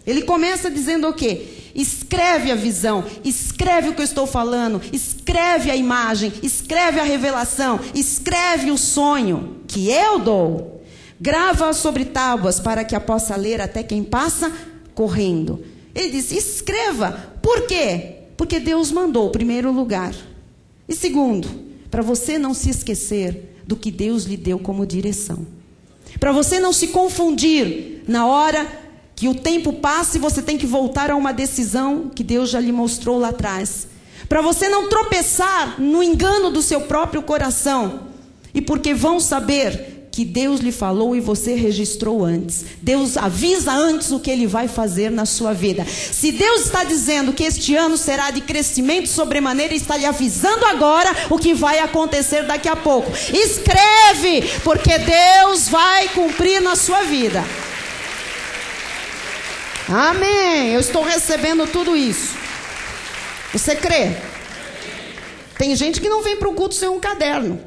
Ele começa dizendo o quê? Escreve a visão, escreve o que eu estou falando, escreve a imagem, escreve a revelação, escreve o sonho que eu dou. Grava sobre tábuas para que a possa ler até quem passa correndo. Ele diz: escreva. Por quê? Porque Deus mandou, em primeiro lugar. E segundo, para você não se esquecer do que Deus lhe deu como direção. Para você não se confundir na hora que o tempo passa e você tem que voltar a uma decisão que Deus já lhe mostrou lá atrás. Para você não tropeçar no engano do seu próprio coração. E porque vão saber que Deus lhe falou e você registrou antes. Deus avisa antes o que Ele vai fazer na sua vida. Se Deus está dizendo que este ano será de crescimento sobremaneira, Ele está lhe avisando agora o que vai acontecer daqui a pouco. Escreve, porque Deus vai cumprir na sua vida. Amém. Eu estou recebendo tudo isso. Você crê? Tem gente que não vem para o culto sem um caderno,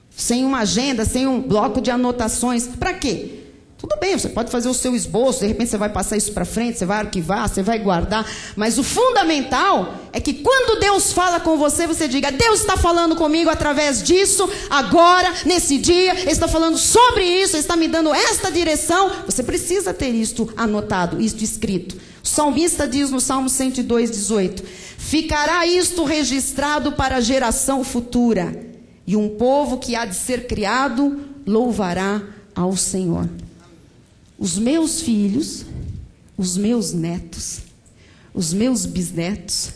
sem uma agenda, sem um bloco de anotações. Para quê? Tudo bem, você pode fazer o seu esboço, de repente você vai passar isso para frente, você vai arquivar, você vai guardar. Mas o fundamental é que quando Deus fala com você, você diga: Deus está falando comigo através disso, agora, nesse dia, Ele está falando sobre isso, Ele está me dando esta direção. Você precisa ter isto anotado, isto escrito. O salmista diz no Salmo 102:18: ficará isto registrado para a geração futura, e um povo que há de ser criado louvará ao Senhor. Os meus filhos, os meus netos, os meus bisnetos,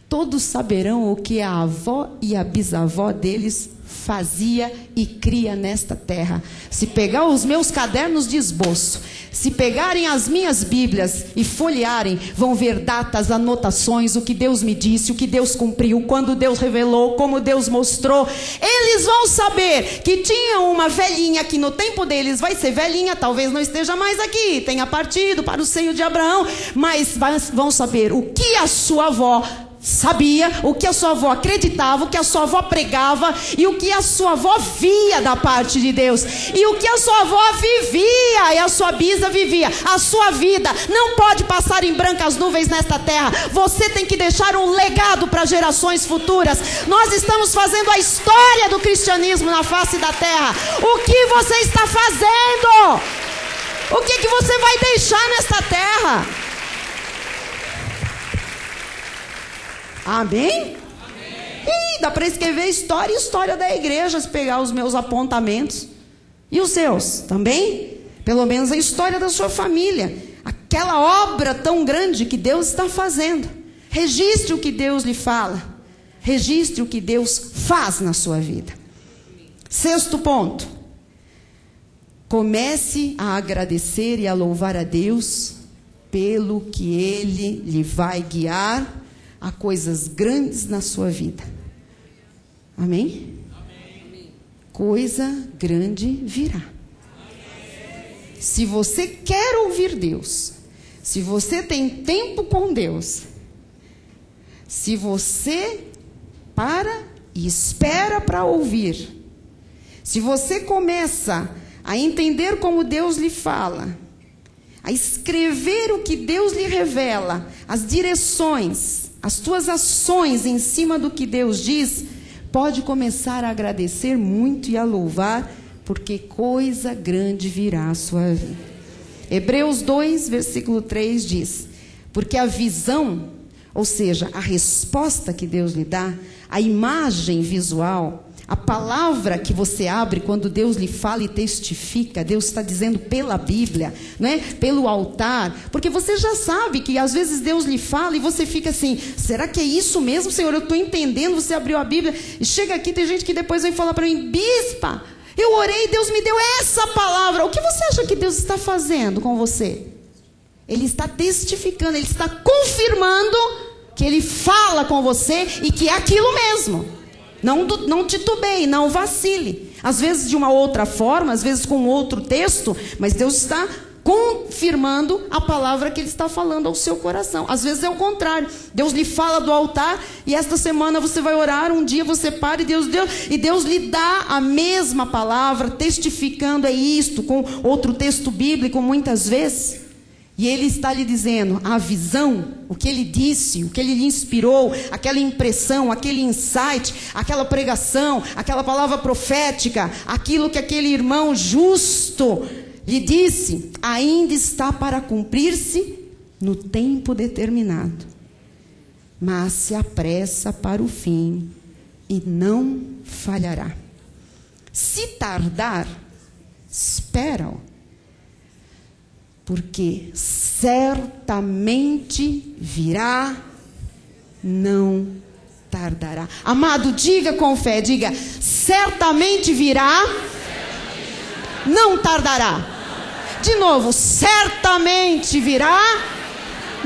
todos saberão o que a avó e a bisavó deles fazia e cria nesta terra. Se pegar os meus cadernos de esboço, se pegarem as minhas Bíblias e folhearem, vão ver datas, anotações, o que Deus me disse, o que Deus cumpriu, quando Deus revelou, como Deus mostrou. Eles vão saber que tinha uma velhinha que no tempo deles vai ser velhinha, talvez não esteja mais aqui, tenha partido para o seio de Abraão, mas vão saber o que a sua avó sabia, o que a sua avó acreditava, o que a sua avó pregava e o que a sua avó via da parte de Deus, e o que a sua avó vivia e a sua bisa vivia. A sua vida não pode passar em brancas nuvens nesta terra. Você tem que deixar um legado para gerações futuras. Nós estamos fazendo a história do cristianismo na face da terra. O que você está fazendo? O que você vai deixar nesta terra? Amém? Ih, dá para escrever história e história da igreja, se pegar os meus apontamentos. E os seus também? Pelo menos a história da sua família. Aquela obra tão grande que Deus está fazendo. Registre o que Deus lhe fala. Registre o que Deus faz na sua vida. 6º ponto. Comece a agradecer e a louvar a Deus pelo que Ele lhe vai guiar a coisas grandes na sua vida. Amém? Amém. Coisa grande virá. Amém. Se você quer ouvir Deus, se você tem tempo com Deus, se você para e espera para ouvir, se você começa a entender como Deus lhe fala, a escrever o que Deus lhe revela, as direções, as tuas ações em cima do que Deus diz, pode começar a agradecer muito e a louvar, porque coisa grande virá à sua vida. Hebreus 2, versículo 3 diz: porque a visão, ou seja, a resposta que Deus lhe dá, a imagem visual, a palavra que você abre quando Deus lhe fala e testifica, Deus está dizendo pela Bíblia, não é? Pelo altar, porque você já sabe que às vezes Deus lhe fala e você fica assim, será que é isso mesmo, Senhor? Eu estou entendendo, você abriu a Bíblia e chega aqui, tem gente que depois vem falar para mim, bispa, eu orei e Deus me deu essa palavra. O que você acha que Deus está fazendo com você? Ele está testificando, Ele está confirmando que Ele fala com você e que é aquilo mesmo. Não titubeie, não vacile. Às vezes de uma outra forma, às vezes com outro texto, mas Deus está confirmando a palavra que Ele está falando ao seu coração. Às vezes é o contrário. Deus lhe fala do altar e esta semana você vai orar, um dia você para e Deus lhe dá a mesma palavra, testificando, é isto, com outro texto bíblico muitas vezes. E Ele está lhe dizendo, a visão, o que Ele disse, o que Ele lhe inspirou, aquela impressão, aquele insight, aquela pregação, aquela palavra profética, aquilo que aquele irmão justo lhe disse, ainda está para cumprir-se no tempo determinado. Mas se apressa para o fim e não falhará. Se tardar, espera-o. Porque certamente virá, não tardará. Amado, diga com fé, diga, certamente virá, não tardará. De novo, certamente virá,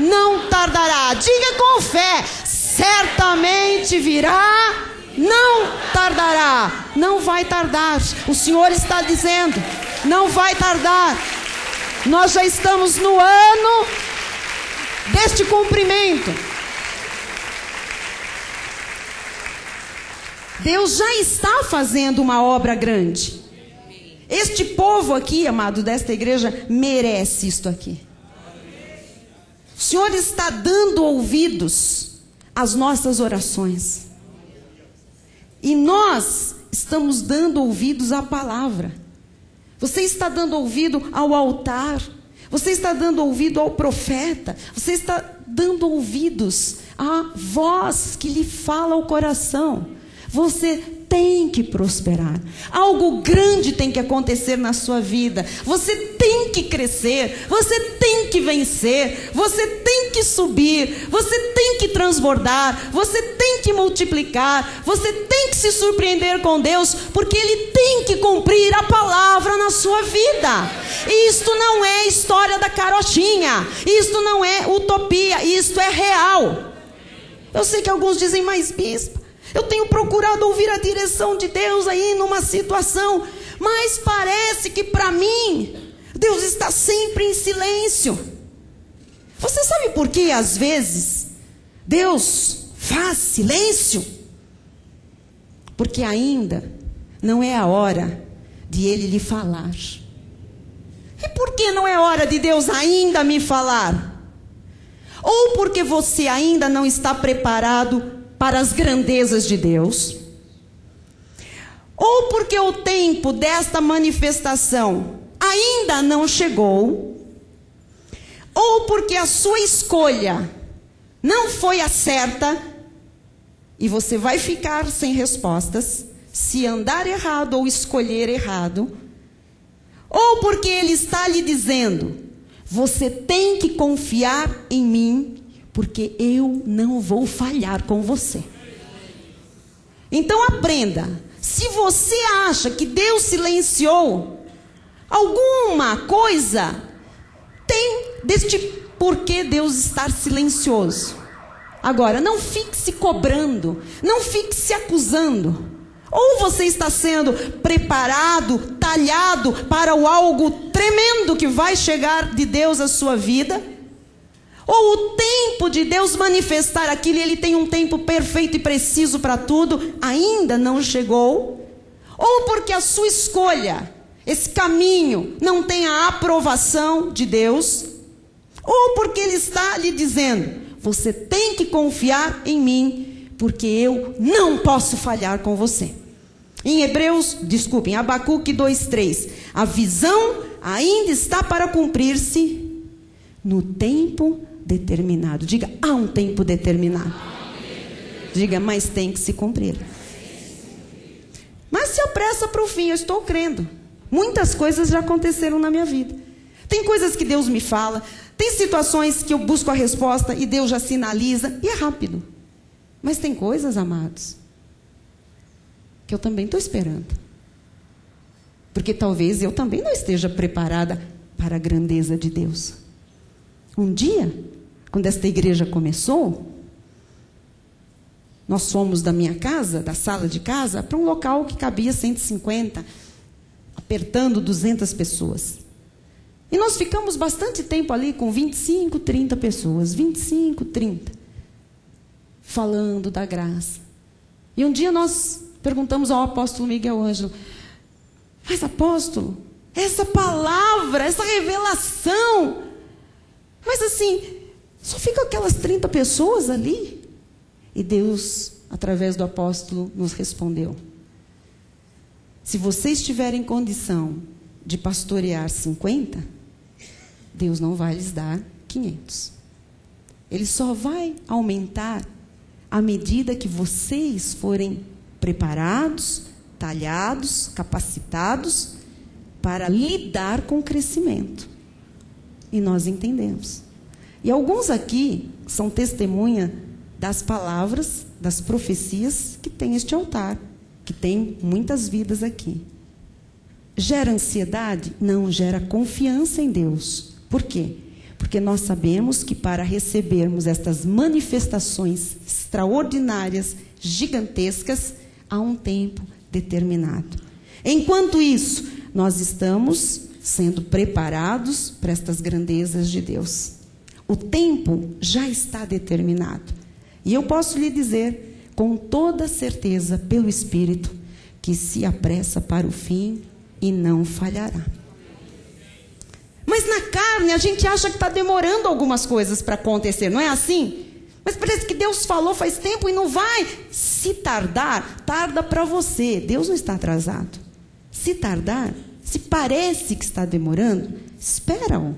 não tardará. Diga com fé, certamente virá, não tardará. Não vai tardar. O Senhor está dizendo, não vai tardar. Nós já estamos no ano deste cumprimento. Deus já está fazendo uma obra grande. Este povo aqui, amado, desta igreja, merece isto aqui. O Senhor está dando ouvidos às nossas orações. E nós estamos dando ouvidos à palavra. Você está dando ouvido ao altar. Você está dando ouvido ao profeta. Você está dando ouvidos à voz que lhe fala ao coração. Você tem que prosperar. Algo grande tem que acontecer na sua vida. Você tem que crescer. Você tem que vencer. Você tem tem que subir, você tem que transbordar, você tem que multiplicar, você tem que se surpreender com Deus, porque Ele tem que cumprir a palavra na sua vida. E isto não é história da carochinha, isto não é utopia, isto é real. Eu sei que alguns dizem, mas bispa, eu tenho procurado ouvir a direção de Deus aí numa situação, mas parece que para mim, Deus está sempre em silêncio. Você sabe por que às vezes Deus faz silêncio? Porque ainda não é a hora de Ele lhe falar. E por que não é hora de Deus ainda me falar? Ou porque você ainda não está preparado para as grandezas de Deus, ou porque o tempo desta manifestação ainda não chegou, ou porque a sua escolha não foi a certa, e você vai ficar sem respostas, se andar errado ou escolher errado, ou porque Ele está lhe dizendo, você tem que confiar em mim, porque eu não vou falhar com você. Então aprenda, se você acha que Deus silenciou alguma coisa, tem deste porquê Deus estar silencioso. Agora, não fique se cobrando, não fique se acusando. Ou você está sendo preparado, talhado para o algo tremendo que vai chegar de Deus à sua vida, ou o tempo de Deus manifestar aquilo, e Ele tem um tempo perfeito e preciso para tudo, ainda não chegou, ou porque a sua escolha, esse caminho, não tem a aprovação de Deus, ou porque Ele está lhe dizendo, você tem que confiar em mim, porque eu não posso falhar com você. Em Abacuque 2:3, a visão ainda está para cumprir-se no tempo determinado. Diga, há um tempo determinado. Diga, mas tem que se cumprir. Mas se apressa para o fim, eu estou crendo. Muitas coisas já aconteceram na minha vida. Tem coisas que Deus me fala, tem situações que eu busco a resposta e Deus já sinaliza, e é rápido. Mas tem coisas, amados, que eu também estou esperando. Porque talvez eu também não esteja preparada para a grandeza de Deus. Um dia, quando esta igreja começou, nós fomos da minha casa, da sala de casa, para um local que cabia 150, apertando 200 pessoas. E nós ficamos bastante tempo ali com 25, 30 pessoas, 25, 30, falando da graça. E um dia nós perguntamos ao apóstolo Miguel Ângelo, mas apóstolo, essa palavra, essa revelação, mas assim, só ficam aquelas 30 pessoas ali? E Deus, através do apóstolo, nos respondeu, se vocês tiverem condição de pastorear 50, Deus não vai lhes dar 500. Ele só vai aumentar à medida que vocês forem preparados, talhados, capacitados para lidar com o crescimento. E nós entendemos. E alguns aqui são testemunha das palavras, das profecias que tem este altar, que tem muitas vidas aqui. Gera ansiedade? Não, gera confiança em Deus. Por quê? Porque nós sabemos que para recebermos estas manifestações extraordinárias, gigantescas, há um tempo determinado. Enquanto isso, nós estamos sendo preparados para estas grandezas de Deus. O tempo já está determinado. E eu posso lhe dizer, com toda certeza, pelo Espírito, que se apressa para o fim e não falhará. Mas na carne, a gente acha que está demorando algumas coisas para acontecer, não é assim? Mas parece que Deus falou faz tempo e não vai. Se tardar, tarda para você. Deus não está atrasado. Se tardar, se parece que está demorando, espera-o.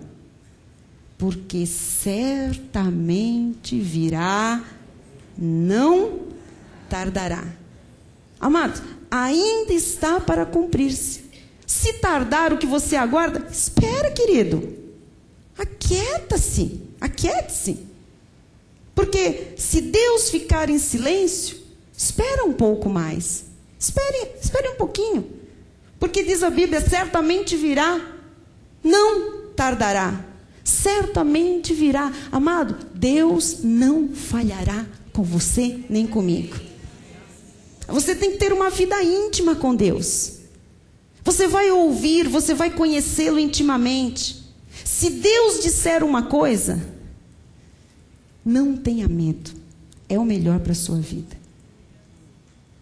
Porque certamente virá, não tardará. Amados, ainda está para cumprir-se. Se tardar o que você aguarda, espera, querido. Aquieta-se, aquiete-se. Porque se Deus ficar em silêncio, espera um pouco mais. Espere um pouquinho. Porque diz a Bíblia, certamente virá, não tardará. Certamente virá. Amado, Deus não falhará com você nem comigo. Você tem que ter uma vida íntima com Deus. Você vai ouvir, você vai conhecê-lo intimamente. Se Deus disser uma coisa, não tenha medo. É o melhor para a sua vida.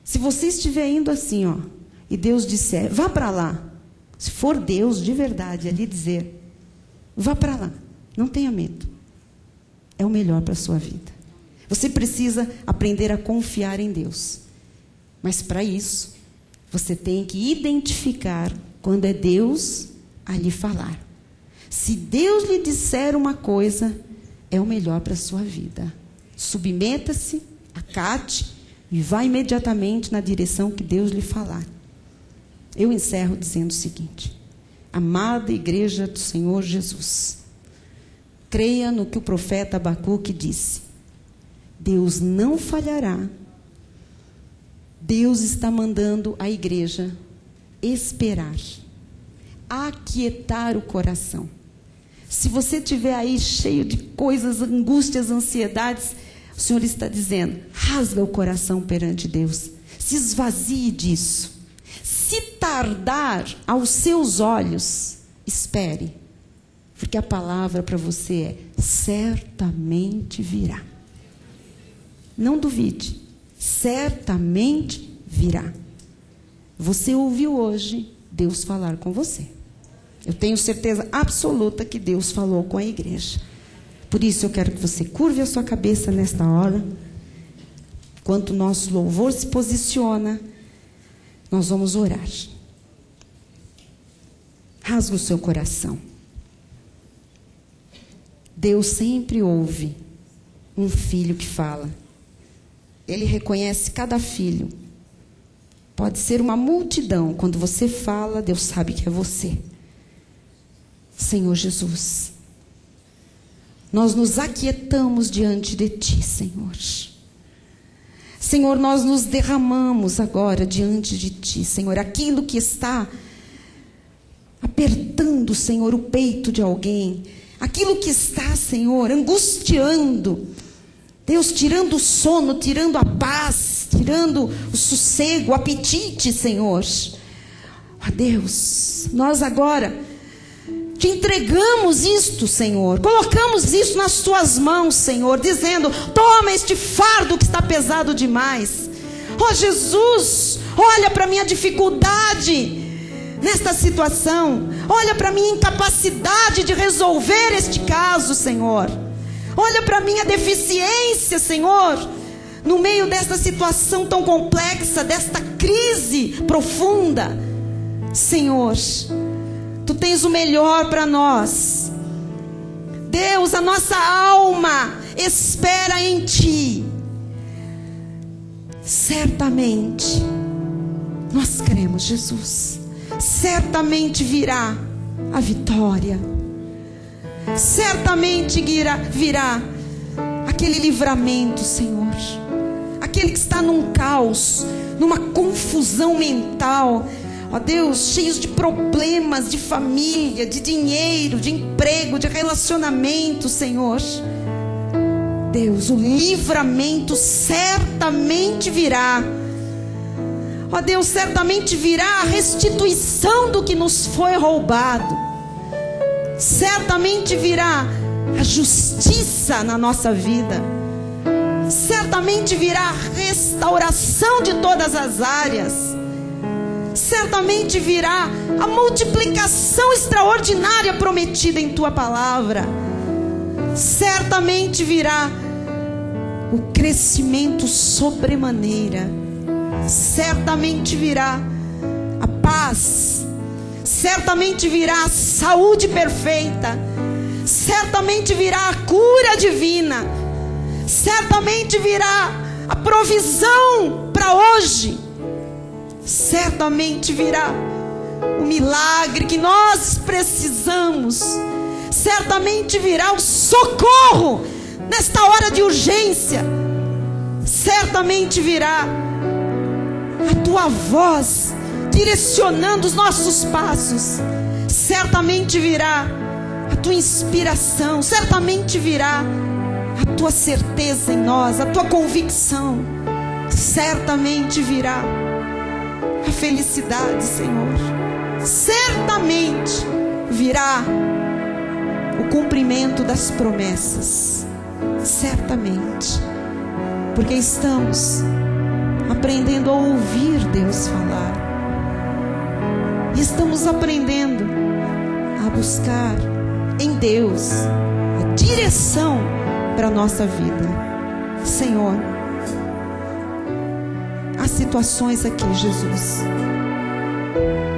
Se você estiver indo assim, ó, e Deus disser, vá para lá. Se for Deus de verdade ali dizer, vá para lá. Não tenha medo. É o melhor para a sua vida. Você precisa aprender a confiar em Deus. Mas para isso, você tem que identificar quando é Deus a lhe falar. Se Deus lhe disser uma coisa, é o melhor para a sua vida. Submeta-se, acate e vá imediatamente na direção que Deus lhe falar. Eu encerro dizendo o seguinte: amada igreja do Senhor Jesus, creia no que o profeta Abacuque disse. Deus não falhará. Deus está mandando a igreja esperar, aquietar o coração. Se você estiver aí cheio de coisas, angústias, ansiedades, o Senhor está dizendo, rasga o coração perante Deus. Se esvazie disso. Se tardar aos seus olhos, espere. Porque a palavra para você é, certamente virá. Não duvide. Certamente virá. Você ouviu hoje Deus falar com você. Eu tenho certeza absoluta que Deus falou com a igreja. Por isso eu quero que você curve a sua cabeça nesta hora. Enquanto o nosso louvor se posiciona, nós vamos orar. Rasga o seu coração. Deus sempre ouve um filho que fala. Ele reconhece cada filho. Pode ser uma multidão. Quando você fala, Deus sabe que é você. Senhor Jesus, nós nos aquietamos diante de Ti, Senhor. Senhor, nós nos derramamos agora diante de Ti, Senhor. Aquilo que está apertando, Senhor, o peito de alguém. Aquilo que está, Senhor, angustiando. Deus, tirando o sono, tirando a paz, tirando o sossego, o apetite, Senhor. Ó Deus, nós agora te entregamos isto, Senhor. Colocamos isso nas Tuas mãos, Senhor, dizendo, toma este fardo que está pesado demais. Ó Jesus, olha para a minha dificuldade nesta situação. Olha para a minha incapacidade de resolver este caso, Senhor. Olha para a minha deficiência, Senhor, no meio desta situação tão complexa, desta crise profunda. Senhor, Tu tens o melhor para nós. Deus, a nossa alma espera em Ti. Certamente, nós cremos, Jesus, certamente virá a vitória. Certamente virá aquele livramento, Senhor. Aquele que está num caos, numa confusão mental. Ó Deus, cheios de problemas, de família, de dinheiro, de emprego, de relacionamento, Senhor. Deus, o livramento certamente virá. Ó Deus, certamente virá a restituição do que nos foi roubado. Certamente virá a justiça na nossa vida. Certamente virá a restauração de todas as áreas. Certamente virá a multiplicação extraordinária prometida em Tua palavra. Certamente virá o crescimento sobremaneira. Certamente virá a paz. Certamente virá a saúde perfeita. Certamente virá a cura divina. Certamente virá a provisão para hoje. Certamente virá o milagre que nós precisamos. Certamente virá o socorro nesta hora de urgência, certamente virá a tua voz direcionando os nossos passos. Certamente virá a tua inspiração, certamente virá a tua certeza em nós, a tua convicção. Certamente virá a felicidade, Senhor. Certamente virá o cumprimento das promessas. Certamente, porque estamos aprendendo a ouvir Deus falar, e estamos aprendendo a buscar em Deus a direção para a nossa vida. Senhor, há situações aqui, Jesus,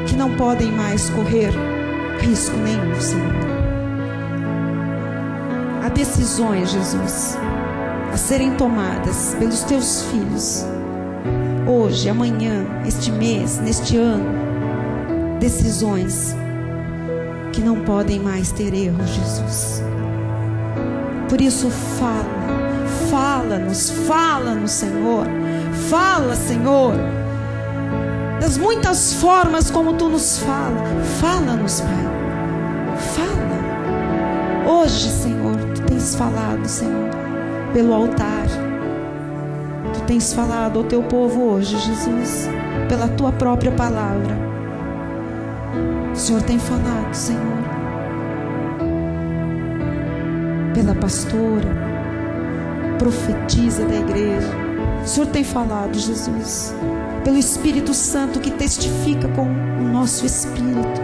que não podem mais correr risco nenhum, Senhor. Há decisões, Jesus, a serem tomadas pelos teus filhos, hoje, amanhã, este mês, neste ano. Decisões que não podem mais ter erro, Jesus. Por isso, fala-nos, Senhor. Fala, Senhor, das muitas formas como Tu nos fala. Fala-nos, Pai. Fala. Hoje, Senhor, Tu tens falado, Senhor, pelo altar. Tu tens falado ao Teu povo hoje, Jesus, pela Tua própria palavra. O Senhor tem falado, Senhor, pela pastora, profetisa da igreja. O Senhor tem falado, Jesus, pelo Espírito Santo que testifica com o nosso espírito.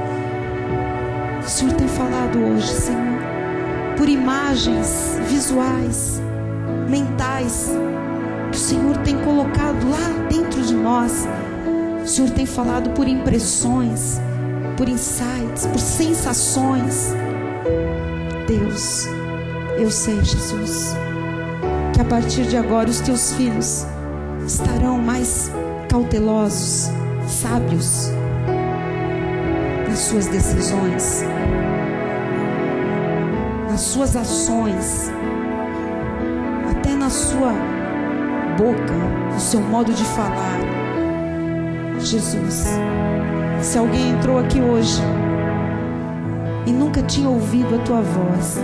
O Senhor tem falado hoje, Senhor, por imagens visuais, mentais, que o Senhor tem colocado lá dentro de nós. O Senhor tem falado por impressões, por insights, por sensações. Deus, eu sei, Jesus, que a partir de agora os teus filhos estarão mais cautelosos, sábios nas suas decisões, nas suas ações, até na sua boca, no seu modo de falar. Jesus, se alguém entrou aqui hoje e nunca tinha ouvido a Tua voz,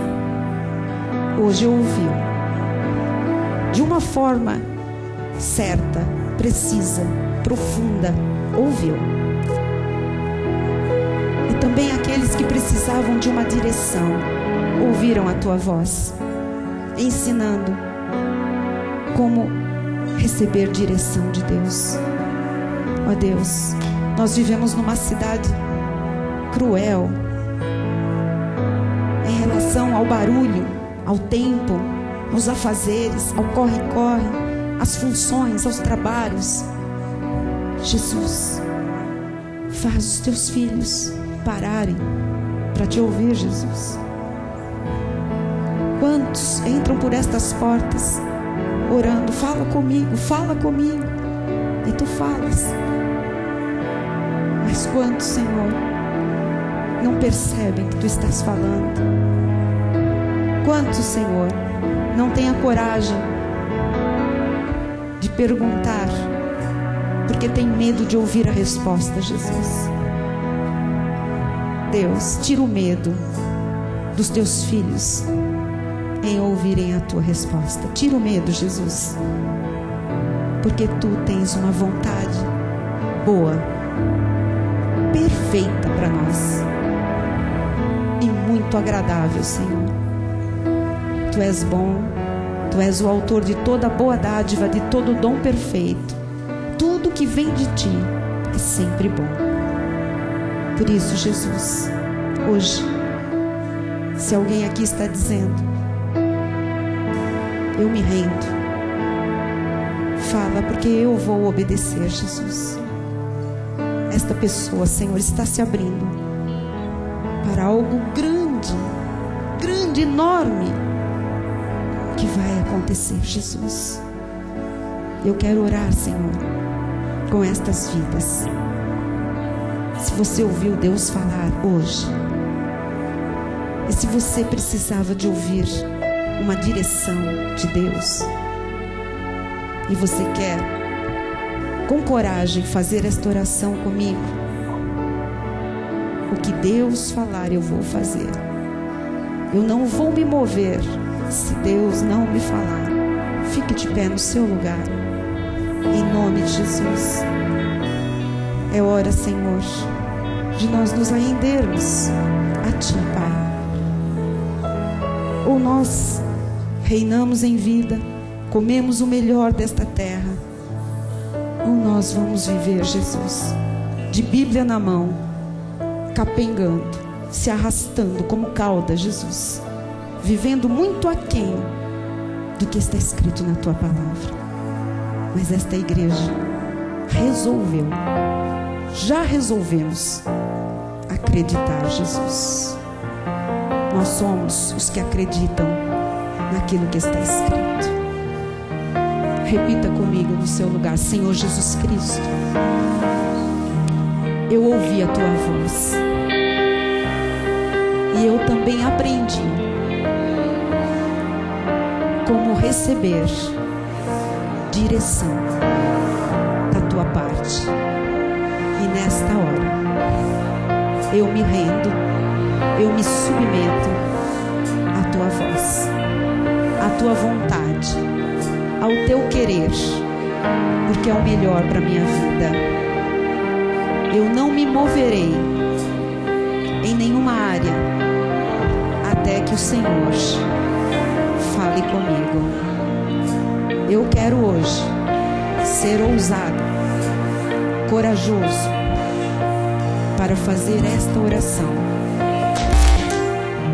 hoje ouviu, de uma forma certa, precisa, profunda, ouviu. E também aqueles que precisavam de uma direção, ouviram a Tua voz, ensinando como receber direção de Deus. Ó Deus, nós vivemos numa cidade cruel em relação ao barulho, ao tempo, aos afazeres, ao corre-corre, às funções, aos trabalhos. Jesus, faz os teus filhos pararem para te ouvir, Jesus. Quantos entram por estas portas orando, fala comigo, e tu falas. Mas quantos, Senhor, não percebem que tu estás falando? Quantos, Senhor, não têm a coragem de perguntar, porque tem medo de ouvir a resposta, Jesus? Deus, tira o medo dos teus filhos em ouvirem a tua resposta. Tira o medo, Jesus, porque tu tens uma vontade boa, perfeita para nós e muito agradável, Senhor. Tu és bom, tu és o autor de toda boa dádiva, de todo dom perfeito. Tudo que vem de ti é sempre bom. Por isso, Jesus, hoje, se alguém aqui está dizendo, eu me rendo, fala, porque eu vou obedecer, Jesus. Esta pessoa, Senhor, está se abrindo para algo grande, grande, enorme, que vai acontecer, Jesus. Eu quero orar, Senhor, com estas vidas. Se você ouviu Deus falar hoje, e se você precisava de ouvir uma direção de Deus, e você quer com coragem fazer esta oração comigo, o que Deus falar eu vou fazer. Eu não vou me mover se Deus não me falar. Fique de pé no seu lugar, em nome de Jesus. É hora, Senhor, de nós nos rendermos a Ti, Pai. Ou nós reinamos em vida, comemos o melhor desta terra, ou nós vamos viver, Jesus, de Bíblia na mão, capengando, se arrastando como cauda, Jesus, vivendo muito aquém do que está escrito na Tua palavra. Mas esta igreja resolveu, já resolvemos acreditar, Jesus. Nós somos os que acreditam naquilo que está escrito. Repita comigo no seu lugar: Senhor Jesus Cristo, eu ouvi a Tua voz e eu também aprendi como receber direção da Tua parte. E nesta hora eu me rendo, eu me submeto à Tua voz, à Tua vontade, ao Teu querer, porque é o melhor para a minha vida. Eu não me moverei em nenhuma área até que o Senhor fale comigo. Eu quero hoje ser ousado, corajoso, para fazer esta oração.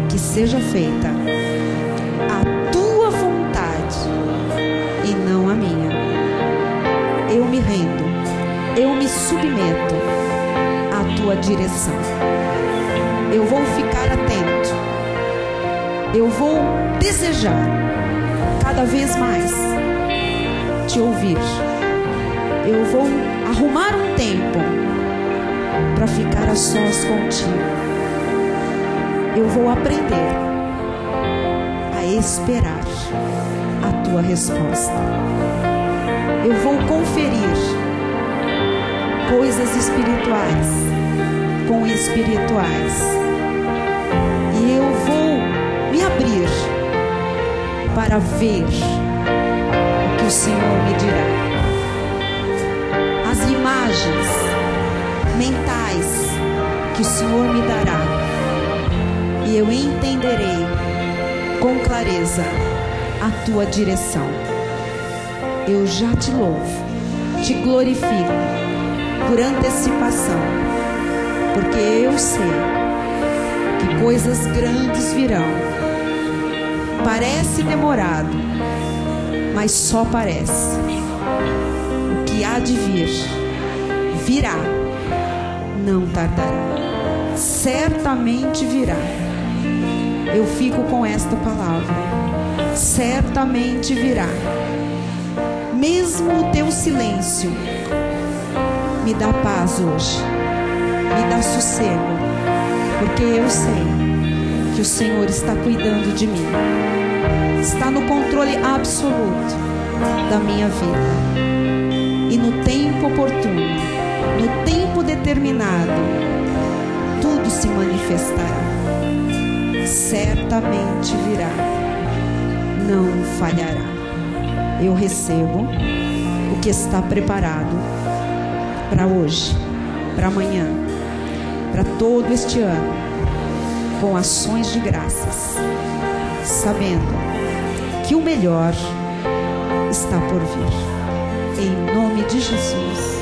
Que seja feita a Tua vontade e não a minha. Eu me rendo, eu me submeto à Tua direção. Eu vou ficar atento, eu vou desejar cada vez mais Te ouvir. Eu vou arrumar um tempo para ficar a sós contigo. Eu vou aprender a esperar a Tua resposta. Eu vou conferir coisas espirituais com espirituais. E eu vou me abrir para ver o que o Senhor me dirá. As imagens mentais que o Senhor me dará, e eu entenderei com clareza a Tua direção. Eu já Te louvo, Te glorifico por antecipação, porque eu sei que coisas grandes virão. Parece demorado, mas só parece. O que há de vir, virá, não tardará, certamente virá. Eu fico com esta palavra: certamente virá. Mesmo o Teu silêncio me dá paz hoje, me dá sossego, porque eu sei que o Senhor está cuidando de mim, está no controle absoluto da minha vida. E no tempo oportuno, no tempo determinado, tudo se manifestará. Certamente virá, não falhará. Eu recebo o que está preparado para hoje, para amanhã, para todo este ano, com ações de graças, sabendo que o melhor está por vir. Em nome de Jesus.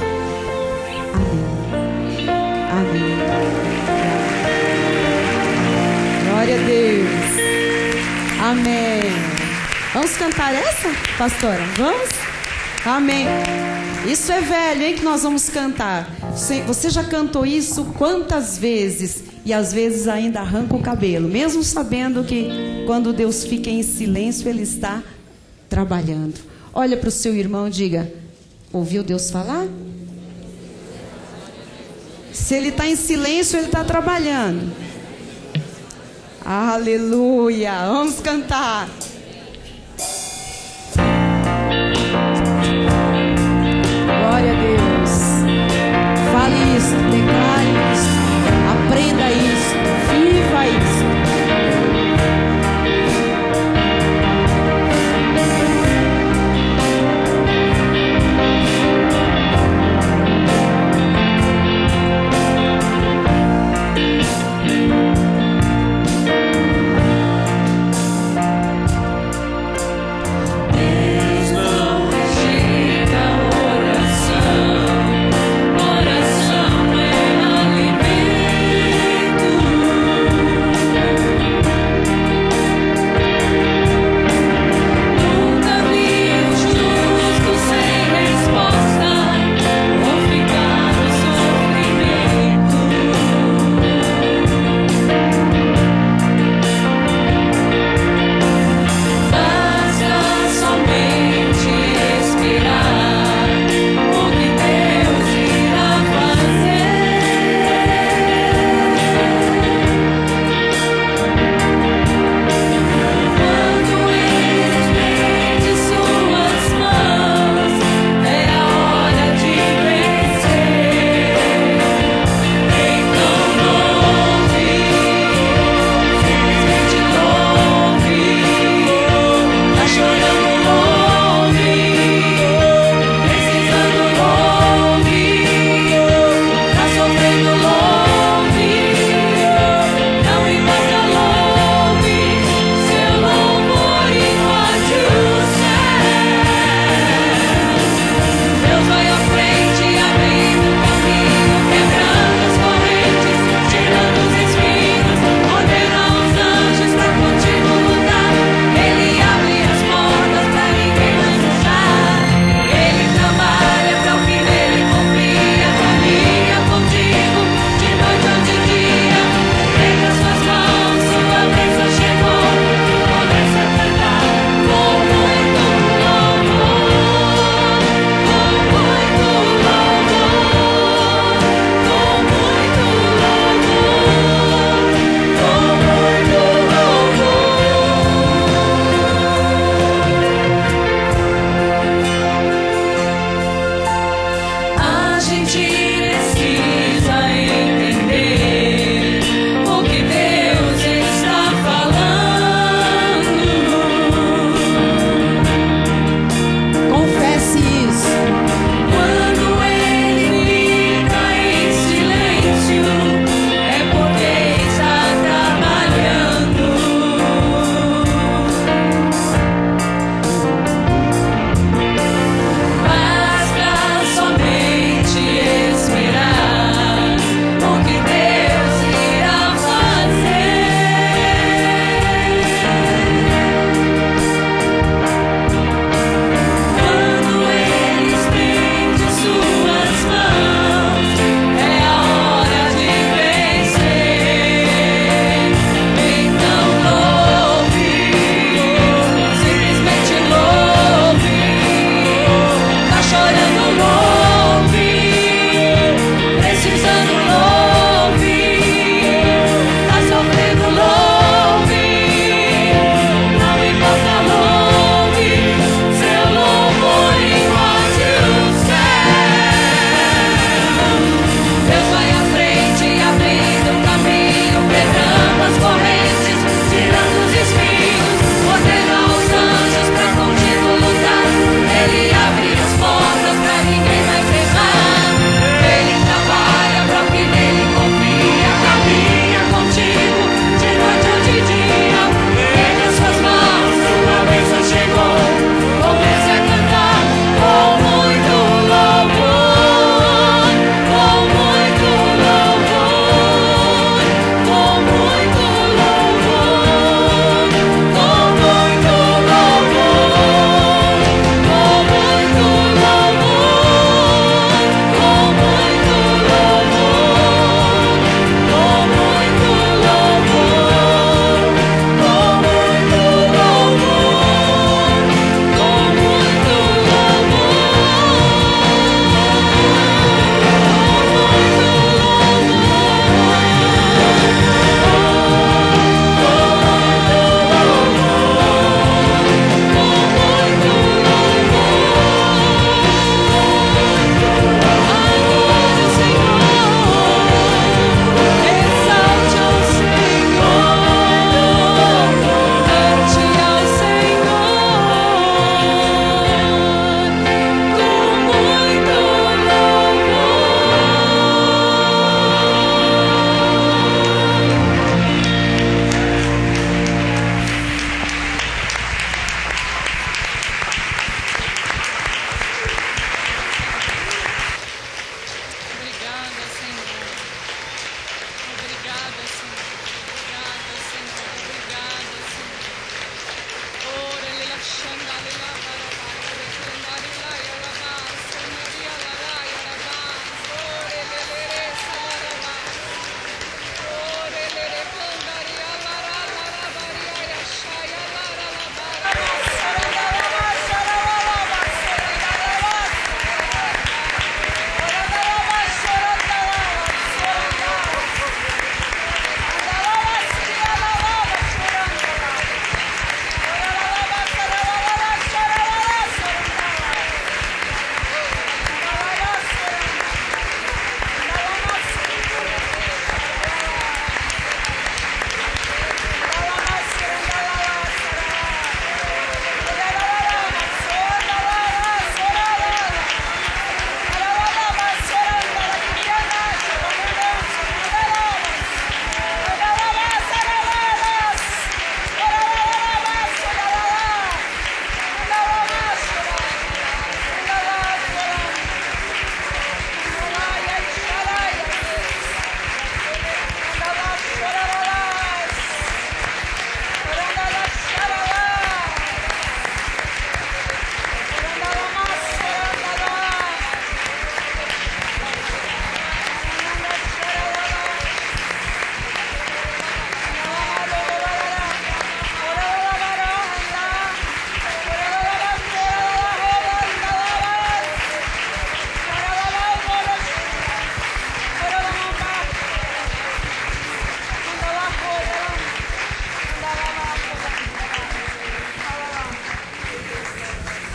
Amém. Amém. Glória a Deus. Amém. Vamos cantar essa, pastora? Vamos? Amém. Isso é velho, hein, que nós vamos cantar. Você já cantou isso quantas vezes? E às vezes ainda arranca o cabelo, mesmo sabendo que quando Deus fica em silêncio, Ele está trabalhando. Olha para o seu irmão e diga: ouviu Deus falar? Se Ele está em silêncio, Ele está trabalhando. Aleluia. Vamos cantar.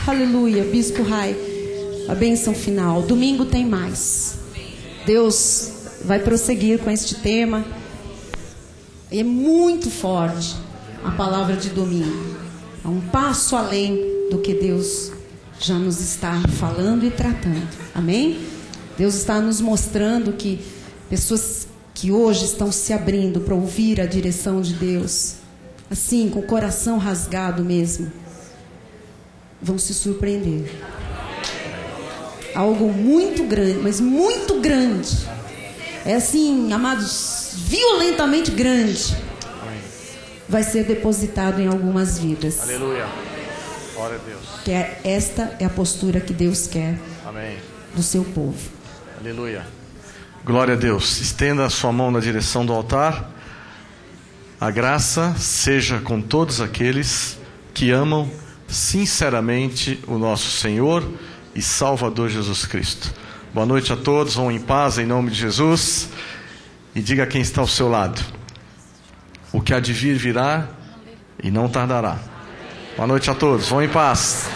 Aleluia. Bispo Rai, a bênção final. Domingo tem mais. Deus vai prosseguir com este tema. É muito forte a palavra de domingo. É um passo além do que Deus já nos está falando e tratando. Amém? Deus está nos mostrando que pessoas que hoje estão se abrindo para ouvir a direção de Deus, assim, com o coração rasgado mesmo, vão se surpreender. Algo muito grande, mas muito grande. É assim, amados, violentamente grande. Vai ser depositado em algumas vidas. Aleluia. Glória a Deus. Que esta é a postura que Deus quer. Amém. Do seu povo. Aleluia. Glória a Deus. Estenda a sua mão na direção do altar. A graça seja com todos aqueles que amam sinceramente o nosso Senhor e Salvador Jesus Cristo. Boa noite a todos. Vão em paz em nome de Jesus. E diga a quem está ao seu lado: o que há de vir virá e não tardará. Boa noite a todos. Vão em paz.